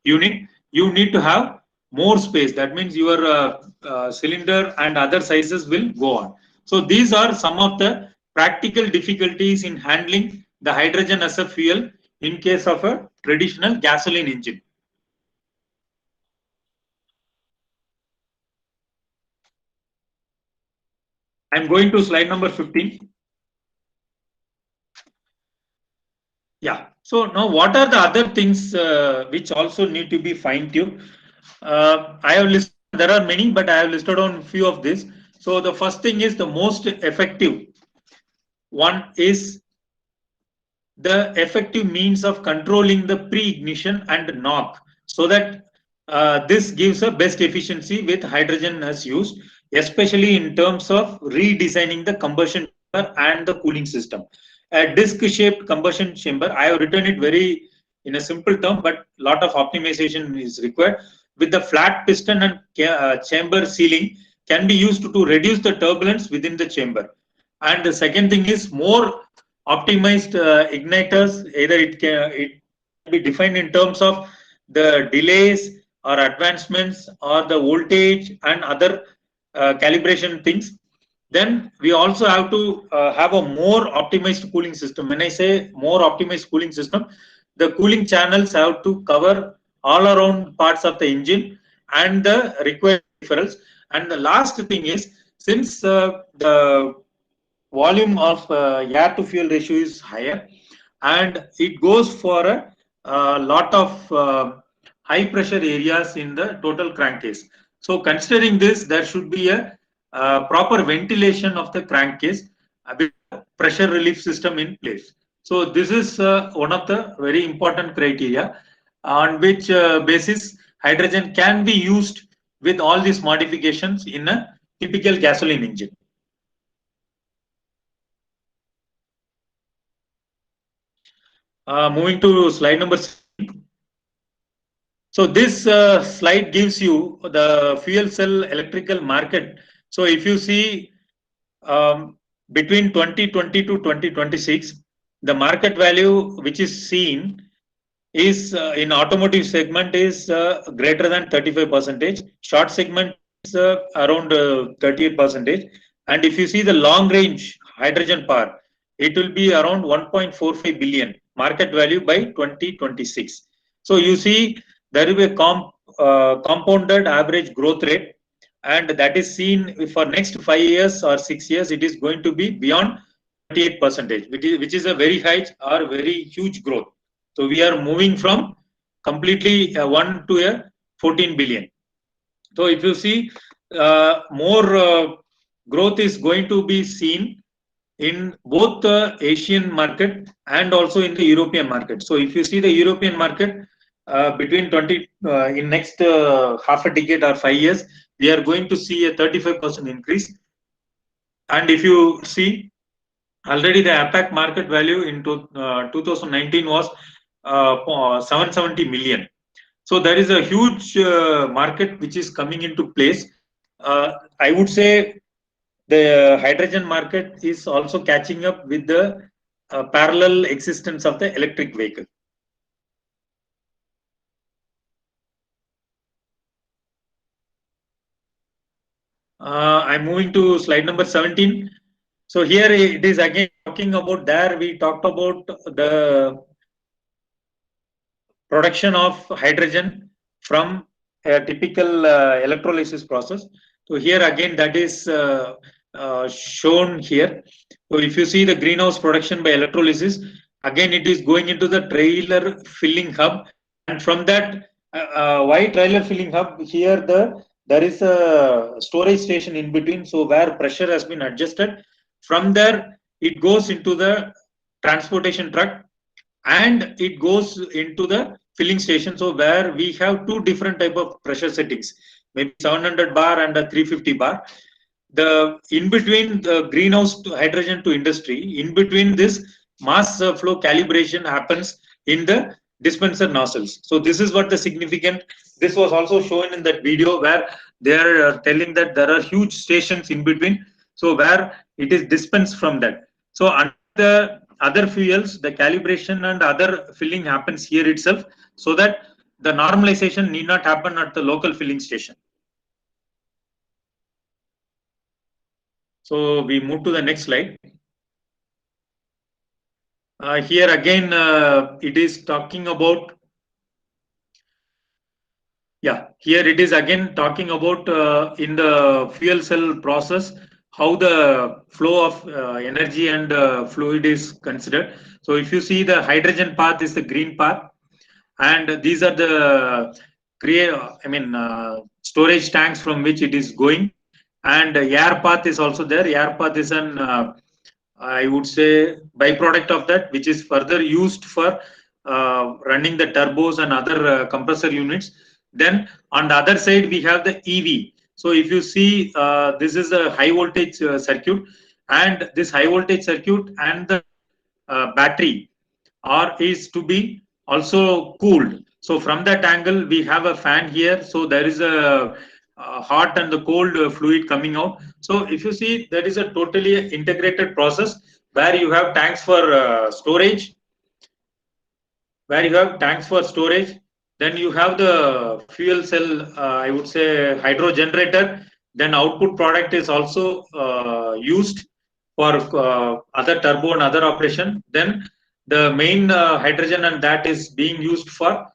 unit, you need to have more space. That means your cylinder and other sizes will go on. So these are some of the practical difficulties in handling the hydrogen as a fuel in case of a traditional gasoline engine. I'm going to slide number 15. Yeah. So now what are the other things which also need to be fine-tuned? I have listed, there are many, but I have listed on few of this. So the first thing is the most effective one is the effective means of controlling the pre-ignition and knock, so that this gives a best efficiency with hydrogen as used, especially in terms of redesigning the combustion chamber and the cooling system. A disc-shaped combustion chamber, I have written it very in a simple term, but lot of optimization is required. With the flat piston and chamber sealing can be used to reduce the turbulence within the chamber. And the second thing is more optimized igniters. Either it can be defined in terms of the delays or advancements or the voltage and other calibration things. Then we also have to have a more optimized cooling system. When I say more optimized cooling system, the cooling channels have to cover all around parts of the engine and the required peripherals. And the last thing is, since the volume of air to fuel ratio is higher, and it goes for a lot of high pressure areas in the total crankcase. So considering this, there should be a proper ventilation of the crankcase with pressure relief system in place. So this is one of the very important criteria on which basis hydrogen can be used with all these modifications in a typical gasoline engine. Moving to slide number 16. So this slide gives you the fuel cell electrical market. So if you see between 2020 to 2026, the market value which is seen is in automotive segment is greater than 35%. Short segment is around 38%. And if you see the long range hydrogen power, it will be around 1.45 billion market value by 2026. So you see there will be a compounded average growth rate, and that is seen for next 5 years or 6 years, it is going to be beyond 38%, which is a very high or very huge growth. So we are moving from completely 1 to a 14 billion. So if you see more growth is going to be seen in both the Asian market and also in the European market. So if you see the European market between in next half a decade or 5 years, we are going to see a 35% increase. And if you see already the APAC market value in 2019 was 770 million. So there is a huge market which is coming into place. I would say the hydrogen market is also catching up with the parallel existence of the electric vehicle. I'm moving to slide number 17. So here it is again talking about, there we talked about the production of hydrogen from a typical electrolysis process. So here again that is shown here. So if you see the greenhouse production by electrolysis, again it is going into the trailer filling hub, and from that why trailer filling hub, here there is a storage station in between, so where pressure has been adjusted. From there it goes into the transportation truck and it goes into the filling station. So where we have two different type of pressure settings, maybe 700 bar and a 350 bar. The in between the greenhouse to hydrogen to industry, in between this mass flow calibration happens in the dispenser nozzles. So this is what the significant, this was also shown in that video where they are telling that there are huge stations in between, so where it is dispensed from that. So under the other fuels, the calibration and other filling happens here itself, so that the normalization need not happen at the local filling station. So we move to the next slide. Here again, it is talking about, here it is again talking about in the fuel cell process, how the flow of energy and fluid is considered. So if you see the hydrogen path is the green path, and these are the storage tanks from which it is going, and air path is also there. Air path is an I would say byproduct of that, which is further used for running the turbos and other compressor units. Then on the other side we have the EV. So if you see, this is a high voltage circuit, and this high voltage circuit and the battery is to be also cooled. So from that angle we have a fan here. So there is a hot and the cold fluid coming out. So if you see, that is a totally integrated process where you have tanks for storage, then you have the fuel cell, I would say hydro generator. Then output product is also used for other turbo and other operation. Then the main hydrogen, and that is being used for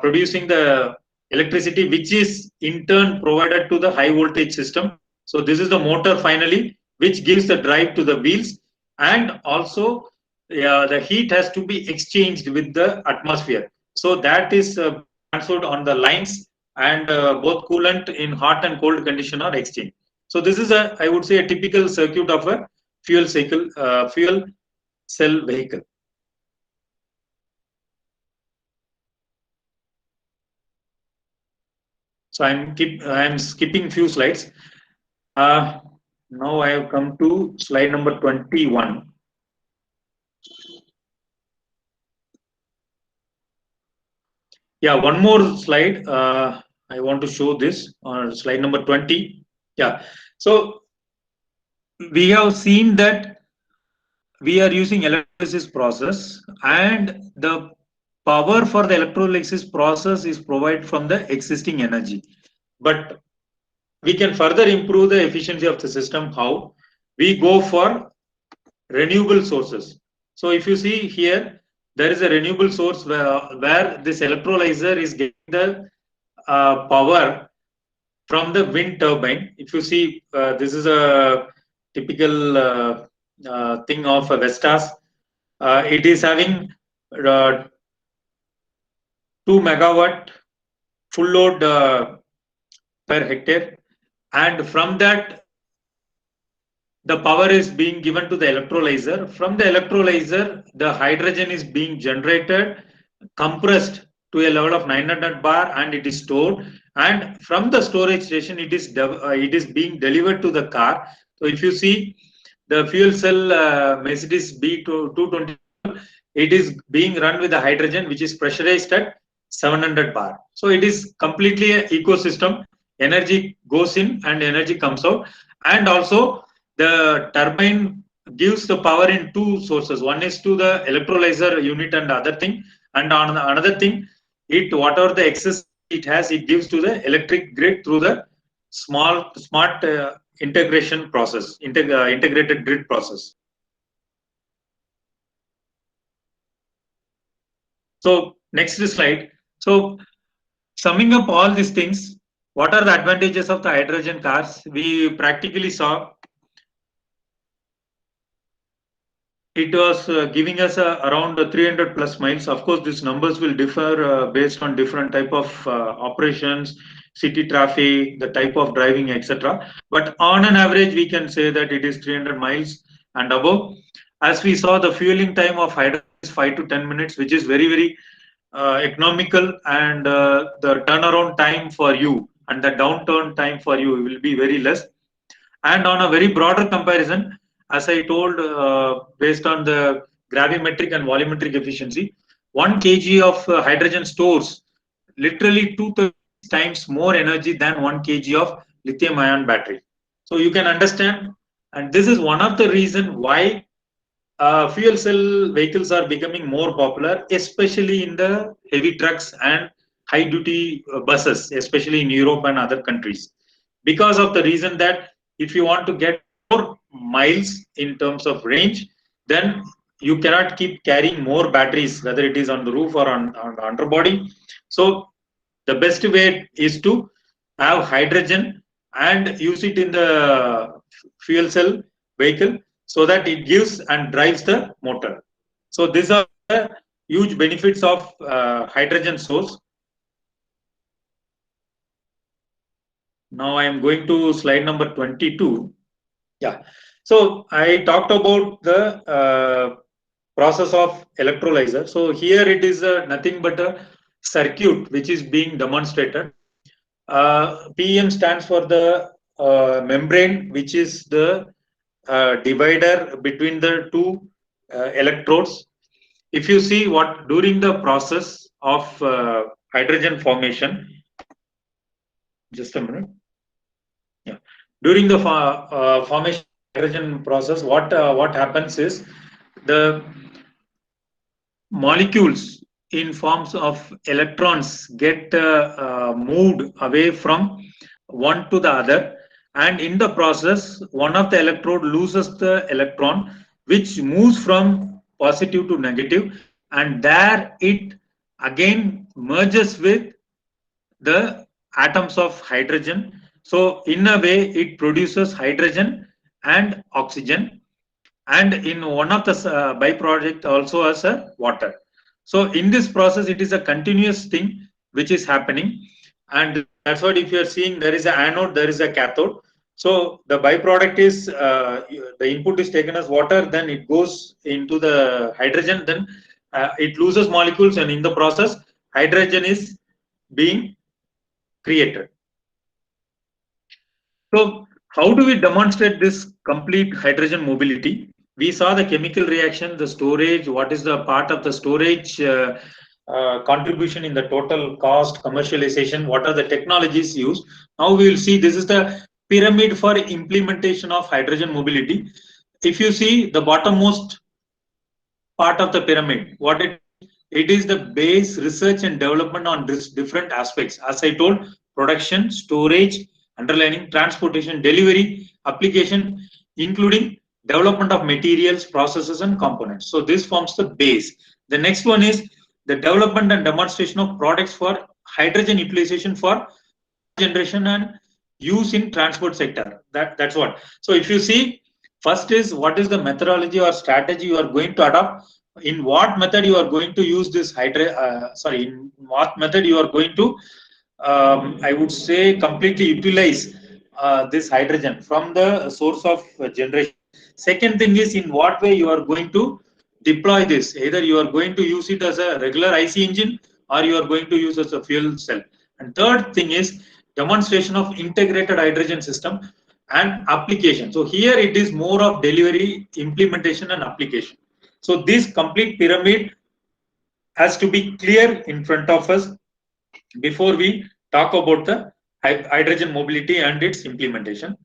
producing the electricity, which is in turn provided to the high voltage system. So this is the motor finally, which gives the drive to the wheels, and also the heat has to be exchanged with the atmosphere. So that is transferred on the lines, and both coolant in hot and cold condition are exchanged. So this is a, I would say, a typical circuit of a fuel cell vehicle. So I'm skipping few slides. Now I have come to slide number 21. Yeah, one more slide. I want to show this on slide number 20. Yeah, so we have seen that we are using electrolysis process, and the power for the electrolysis process is provided from the existing energy. But we can further improve the efficiency of the system. How? We go for renewable sources. So if you see here, there is a renewable source where this electrolyzer is getting the power from the wind turbine. If you see, this is a typical thing of Vestas. It is having 2 megawatt full load per hectare, and from that the power is being given to the electrolyzer. From the electrolyzer, the hydrogen is being generated, compressed to a level of 900 bar, and it is stored. And from the storage station, it is being delivered to the car. So if you see the fuel cell Mercedes B220, it is being run with the hydrogen, which is pressurized at 700 bar. So it is completely an ecosystem. Energy goes in and energy comes out, and also the turbine gives the power in two sources. One is to the electrolyzer unit and the other thing, and on another thing, whatever the excess it has, it gives to the electric grid through the smart integration process, integrated grid process. So next slide. So summing up all these things, what are the advantages of the hydrogen cars? We practically saw it was giving us around 300 plus miles. Of course, these numbers will differ based on different type of operations, city traffic, the type of driving, etc. But on an average, we can say that it is 300 miles and above. As we saw, the fueling time of hydrogen is 5 to 10 minutes, which is very, very economical, and the turnaround time for you and the downturn time for you will be very less. And on a very broader comparison, as I told, based on the gravimetric and volumetric efficiency, 1 kg of hydrogen stores literally 2 times more energy than 1 kg of lithium ion battery. So you can understand, and this is one of the reasons why fuel cell vehicles are becoming more popular, especially in the heavy trucks and high duty buses, especially in Europe and other countries, because of the reason that if you want to get more miles in terms of range, then you cannot keep carrying more batteries, whether it is on the roof or on the underbody. So the best way is to have hydrogen and use it in the fuel cell vehicle, so that it gives and drives the motor. So these are the huge benefits of hydrogen source. Now I am going to slide number 22. Yeah. So I talked about the process of electrolyzer. So here it is nothing but a circuit which is being demonstrated. PEM stands for the membrane, which is the divider between the two electrodes. If you see what during the process of hydrogen formation, just a minute. Yeah. During the formation hydrogen process, what happens is the molecules in forms of electrons get moved away from one to the other, and in the process one of the electrode loses the electron, which moves from positive to negative, and there it again merges with the atoms of hydrogen. So in a way it produces hydrogen and oxygen, and in one of the byproduct also as a water. So in this process it is a continuous thing which is happening, and that's what if you are seeing there is an anode, there is a cathode. So the byproduct is the input is taken as water, then it goes into the hydrogen, then it loses molecules, and in the process hydrogen is being created. So how do we demonstrate this complete hydrogen mobility? We saw the chemical reaction, the storage, what is the part of the storage contribution in the total cost, commercialization, what are the technologies used. Now we will see this is the pyramid for implementation of hydrogen mobility. If you see the bottommost part of the pyramid, what it is the base research and development on this different aspects. As I told, production, storage, underlining, transportation, delivery, application, including development of materials, processes, and components. So this forms the base. The next one is the development and demonstration of products for hydrogen utilization for generation and use in transport sector. That's what. So if you see, first is what is the methodology or strategy you are going to adopt, in what method you are going to use this in what method you are going to I would say completely utilize this hydrogen from the source of generation. Second thing is in what way you are going to deploy this, either you are going to use it as a regular IC engine or you are going to use as a fuel cell. And third thing is demonstration of integrated hydrogen system and application. So here it is more of delivery, implementation, and application. So this complete pyramid has to be clear in front of us before we talk about the hydrogen mobility and its implementation.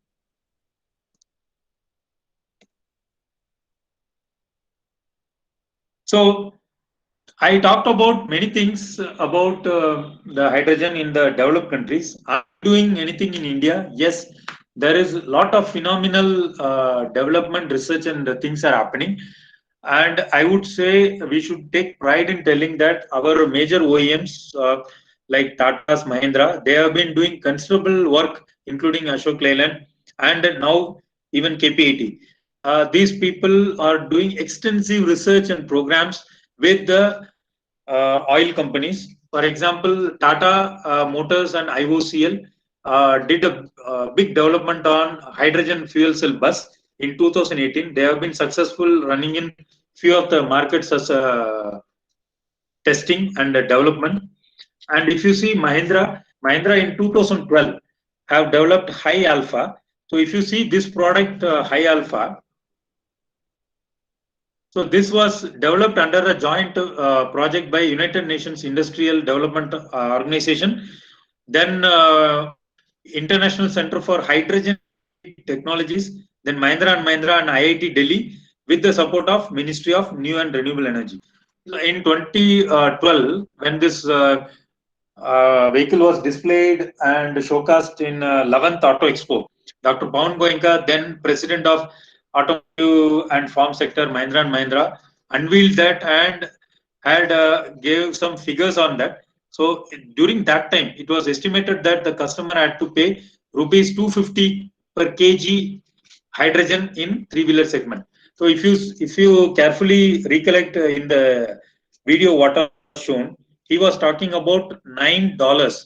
So I talked about many things about the hydrogen in the developed countries. Are we doing anything in India? Yes, there is a lot of phenomenal development, research, and things are happening. And I would say we should take pride in telling that our major OEMs like Tata's, Mahindra, they have been doing considerable work, including Ashok Leyland and now even KPIT. These people are doing extensive research and programs with the oil companies. For example, Tata Motors and IOCL did a big development on hydrogen fuel cell bus in 2018. They have been successful running in few of the markets as testing and development. And if you see Mahindra in 2012 have developed High Alpha. So if you see this product High Alpha, so this was developed under a joint project by United Nations Industrial Development Organization, then International Center for Hydrogen Technologies, then Mahindra and IIT Delhi with the support of Ministry of New and Renewable Energy. In 2012, when this vehicle was displayed and showcased in 11th Auto Expo, Dr. Pawan Goenka, then President of Automotive and Farm Sector, Mahindra and Mahindra, unveiled that and had gave some figures on that. So during that time, it was estimated that the customer had to pay rupees 250 per kg hydrogen in three-wheeler segment. So if you carefully recollect in the video what was shown, he was talking about $9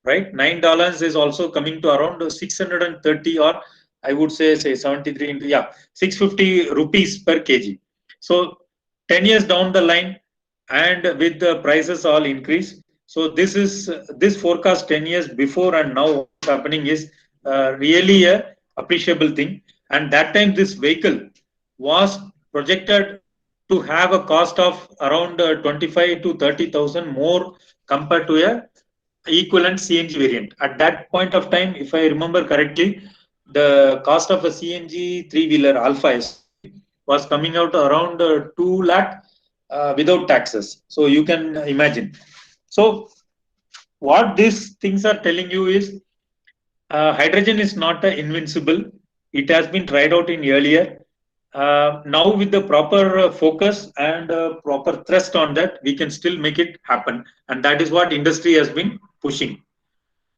right? $9 is also coming to around 630, or I would say 73 into, 650 rupees per kg. So 10 years down the line, and with the prices all increase. So this forecast 10 years before and now what's happening is really a appreciable thing. And that time this vehicle was projected to have a cost of around 25 to 30,000 more compared to a equivalent CNG variant. At that point of time, if I remember correctly, the cost of a CNG three-wheeler Alpha S was coming out around 2 lakh without taxes. So you can imagine. So what these things are telling you is hydrogen is not invincible. It has been tried out in earlier. Now with the proper focus and proper thrust on that, we can still make it happen. And that is what industry has been pushing.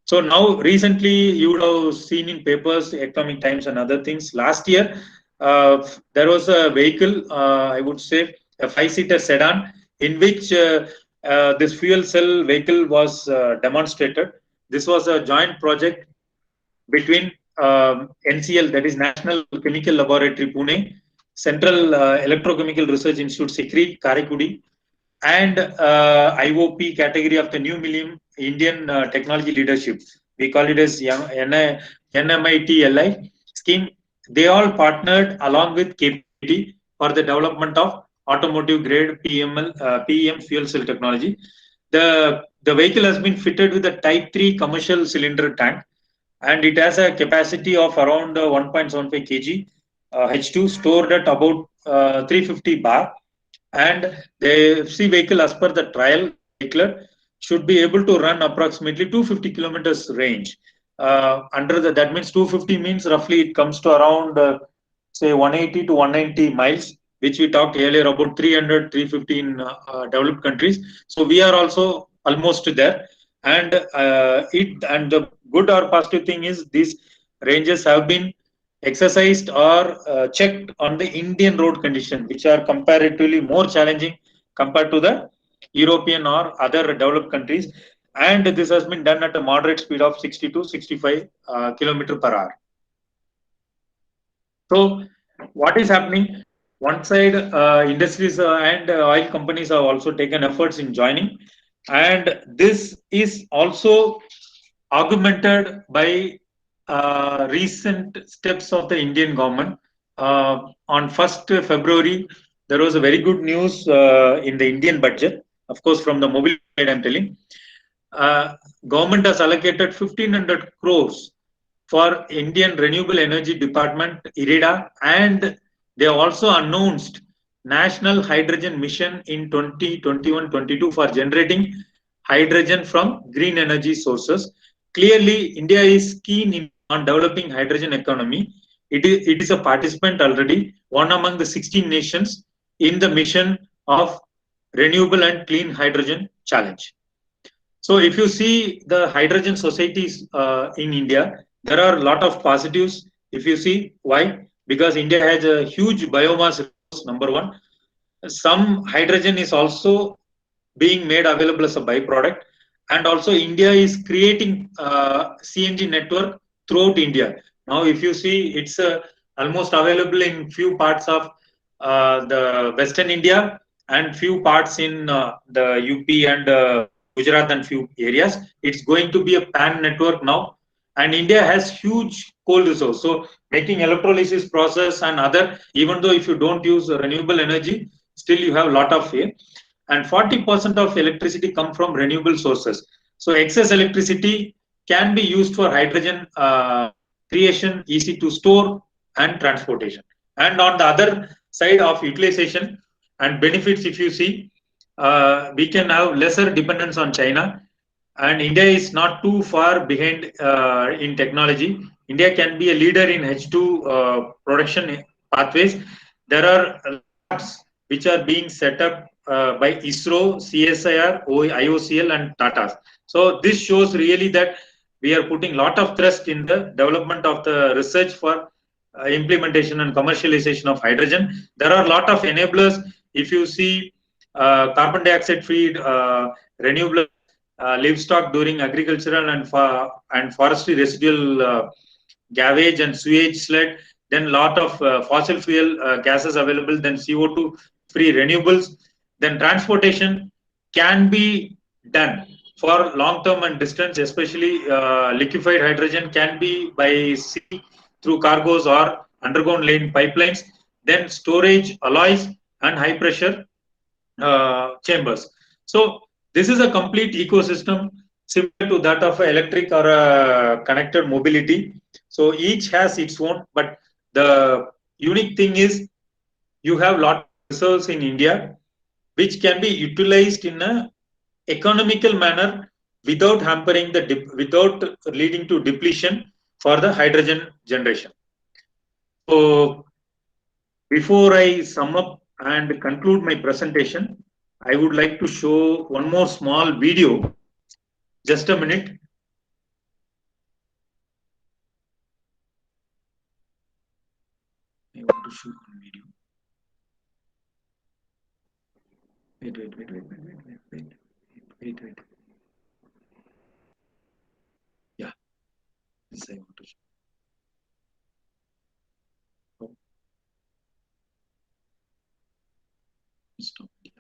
So now recently you would have seen in papers, Economic Times and other things. Last year, there was a vehicle, I would say a 5-seater sedan, in which this fuel cell vehicle was demonstrated. This was a joint project between NCL, that is National Chemical Laboratory Pune, Central Electrochemical Research Institute Sikri, Karaikudi, and IOP category of the New Millennium Indian Technology Leadership. We call it as NMIT-LI scheme. They all partnered along with KPIT for the development of automotive grade PEM fuel cell technology. The vehicle has been fitted with a Type 3 commercial cylinder tank, and it has a capacity of around 1.75 kg H2 stored at about 350 bar. And the FC vehicle, as per the trial declared, should be able to run approximately 250 kilometers range. That means 250 means roughly it comes to around say 180 to 190 miles, which we talked earlier about 300, 350 in developed countries. So we are also almost there. And the good or positive thing is these ranges have been exercised or checked on the Indian road condition, which are comparatively more challenging compared to the European or other developed countries. And this has been done at a moderate speed of 60 to 65 kilometer per hour. So what is happening? One side, industries and oil companies have also taken efforts in joining. And this is also augmented by recent steps of the Indian government. On 1st February, there was a very good news in the Indian budget. Of course, from the mobile side, I'm telling. Government has allocated 1,500 crores for Indian Renewable Energy Department, IREDA, and they have also announced National Hydrogen Mission in 2021-22 for generating hydrogen from green energy sources. Clearly, India is keen on developing hydrogen economy. It is a participant already, one among the 16 nations in the mission of renewable and clean hydrogen challenge. So if you see the hydrogen societies in India, there are a lot of positives. If you see why, because India has a huge biomass resource, number one. Some hydrogen is also being made available as a byproduct. And also India is creating CNG network throughout India. Now, if you see, it's almost available in few parts of the Western India and few parts in the UP and Gujarat and few areas. It's going to be a pan network now. And India has huge coal resource. So making electrolysis process and other, even though if you don't use renewable energy, still you have a lot of it. And 40% of electricity come from renewable sources. So excess electricity can be used for hydrogen creation, easy to store and transportation. And on the other side of utilization and benefits, if you see, we can have lesser dependence on China. And India is not too far behind in technology. India can be a leader in H2 production pathways. There are labs which are being set up by ISRO, CSIR, IOCL and Tata. So this shows really that we are putting a lot of thrust in the development of the research for implementation and commercialization of hydrogen. There are a lot of enablers. If you see carbon dioxide free renewable livestock during agricultural and forestry residual garbage and sewage sled, then lot of fossil fuel gases available, then CO2 free renewables, then transportation can be done for long term and distance, especially liquefied hydrogen can be by sea through cargoes or underground lane pipelines, then storage alloys and high pressure chambers. So this is a complete ecosystem similar to that of electric or connected mobility. So each has its own, but the unique thing is you have lot of reserves in India which can be utilized in a economical manner without hampering without leading to depletion for the hydrogen generation. So before I sum up and conclude my presentation, I would like to show one more small video. Just a minute. I want to show one video. Wait. Yeah, this I want to show. Oh. Stop. Yeah.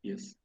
Yes.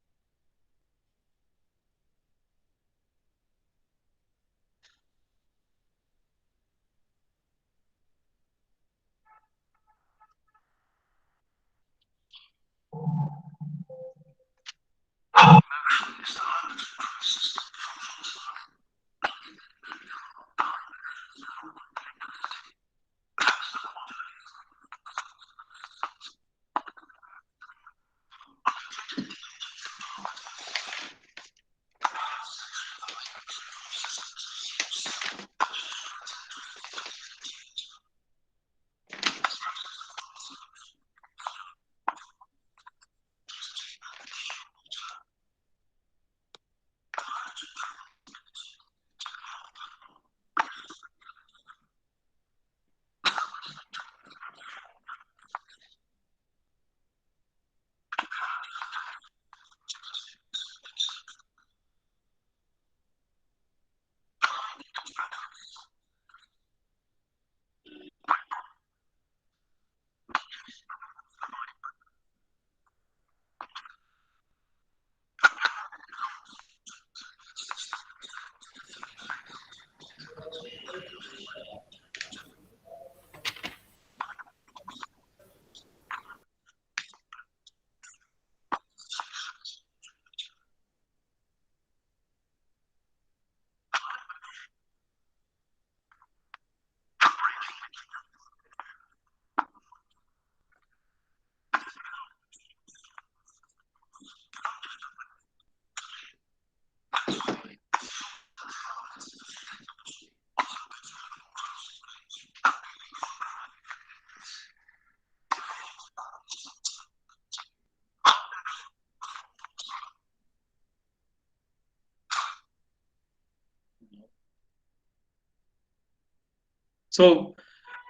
So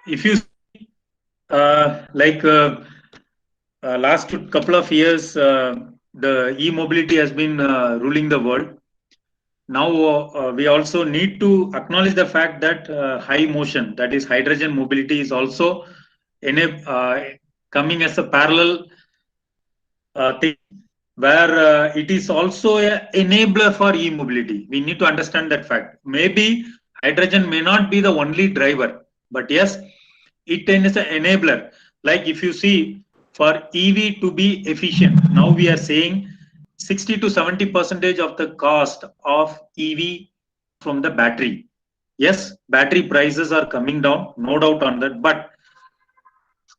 if you last couple of years, the e-mobility has been ruling the world. Now we also need to acknowledge the fact that high motion, that is hydrogen mobility, is also coming as a parallel thing, where it is also an enabler for e-mobility. We need to understand that fact. Maybe hydrogen may not be the only driver, but yes, it is an enabler. Like if you see, for EV to be efficient, now we are saying 60 to 70% of the cost of EV from the battery. Yes, battery prices are coming down, no doubt on that,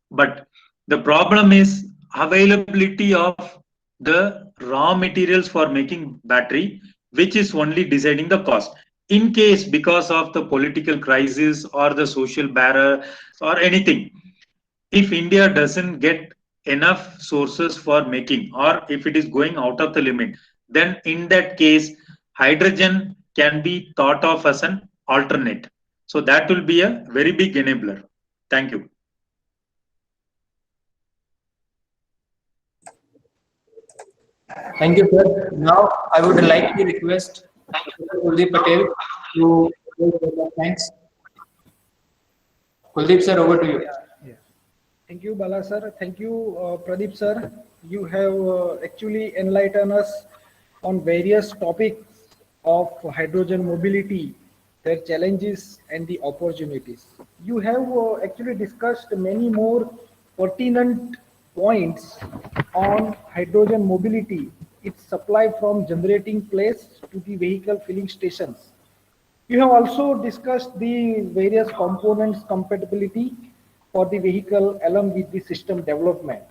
but the problem is availability of the raw materials for making battery, which is only deciding the cost. In case because of the political crisis or the social barrier or anything, if India doesn't get enough sources for making, or if it is going out of the limit, then in that case, hydrogen can be thought of as an alternate. So that will be a very big enabler. Thank you. Thank you, sir. Now, I would like to request Mr. Kuldeep Patel to thanks. Kuldeep sir, over to you. Yeah. Thank you, Bala sir. Thank you, Pradeep sir. You have actually enlightened us on various topics of hydrogen mobility, their challenges and the opportunities. You have actually discussed many more pertinent points on hydrogen mobility, its supply from generating place to the vehicle filling stations. You have also discussed the various components compatibility for the vehicle along with the system development.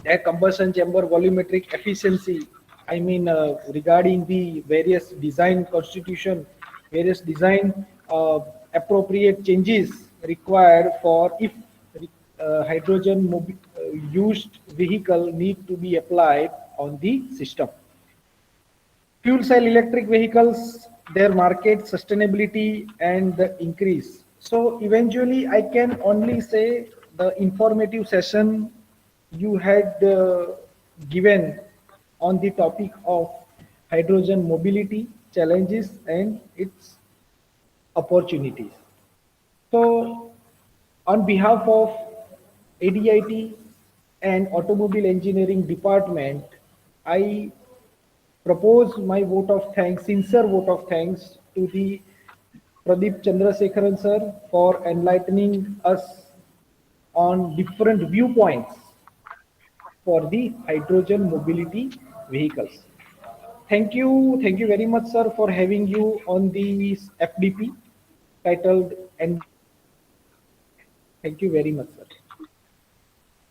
Their combustion chamber volumetric efficiency, regarding the various design constitution, various design appropriate changes required for if hydrogen used vehicle need to be applied on the system. Fuel cell electric vehicles, their market sustainability and the increase. So eventually I can only say the informative session you had given on the topic of hydrogen mobility, challenges and its opportunities. So on behalf of ADIT and Automobile Engineering Department, I propose my vote of thanks, sincere vote of thanks to the Pradeep Chandrasekharan sir for enlightening us on different viewpoints for the hydrogen mobility vehicles. Thank you very much sir for having you on the FDP titled and thank you very much sir.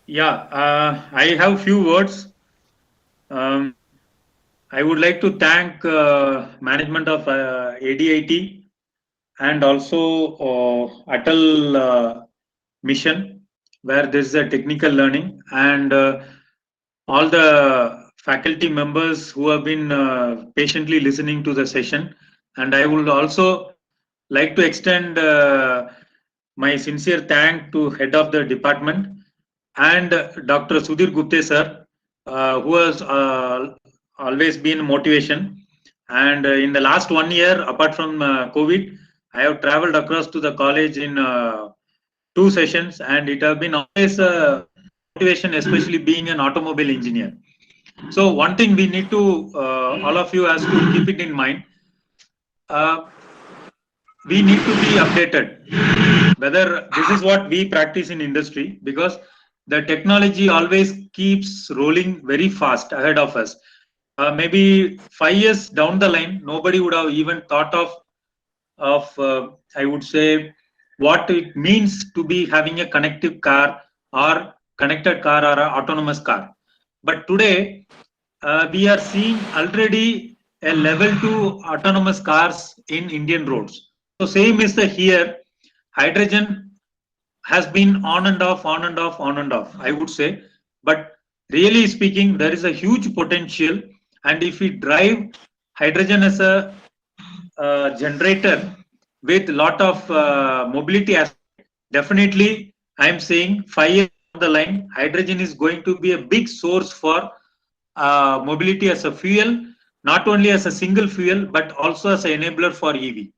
Yeah, I have few words. I would like to thank management of ADIT and also Atal mission, where there is a technical learning, and all the faculty members who have been patiently listening to the session. And I would also like to extend my sincere thank to head of the department and Dr. Sudhir Gupte sir, who has always been motivation. And in the last 1 year, apart from COVID, I have traveled across to the college in 2 sessions, and it has been always a motivation, especially being an automobile engineer. So one thing we need to, all of you has to keep it in mind. We need to be updated, whether this is what we practice in industry, because the technology always keeps rolling very fast ahead of us. Maybe 5 years down the line, nobody would have even thought of I would say, what it means to be having a connected car or connected car or an autonomous car. But today, we are seeing already a level 2 autonomous cars in Indian roads. So same is the here. Hydrogen has been on and off, I would say. But really speaking, there is a huge potential. And if we drive hydrogen as a generator with a lot of mobility aspect, definitely I am saying 5 years down the line, hydrogen is going to be a big source for mobility as a fuel, not only as a single fuel, but also as an enabler for EV.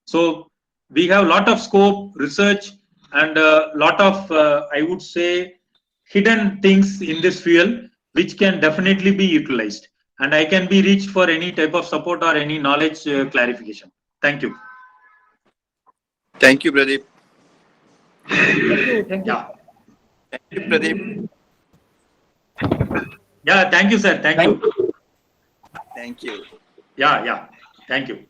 So we have a lot of scope, research, and a lot of, I would say, hidden things in this fuel, which can definitely be utilized. And I can be reached for any type of support or any knowledge clarification. Thank you. Thank you, Pradeep. Thank you. Yeah. Thank you, Pradeep. Yeah, thank you, sir. Thank you. Thank you. Yeah, thank you.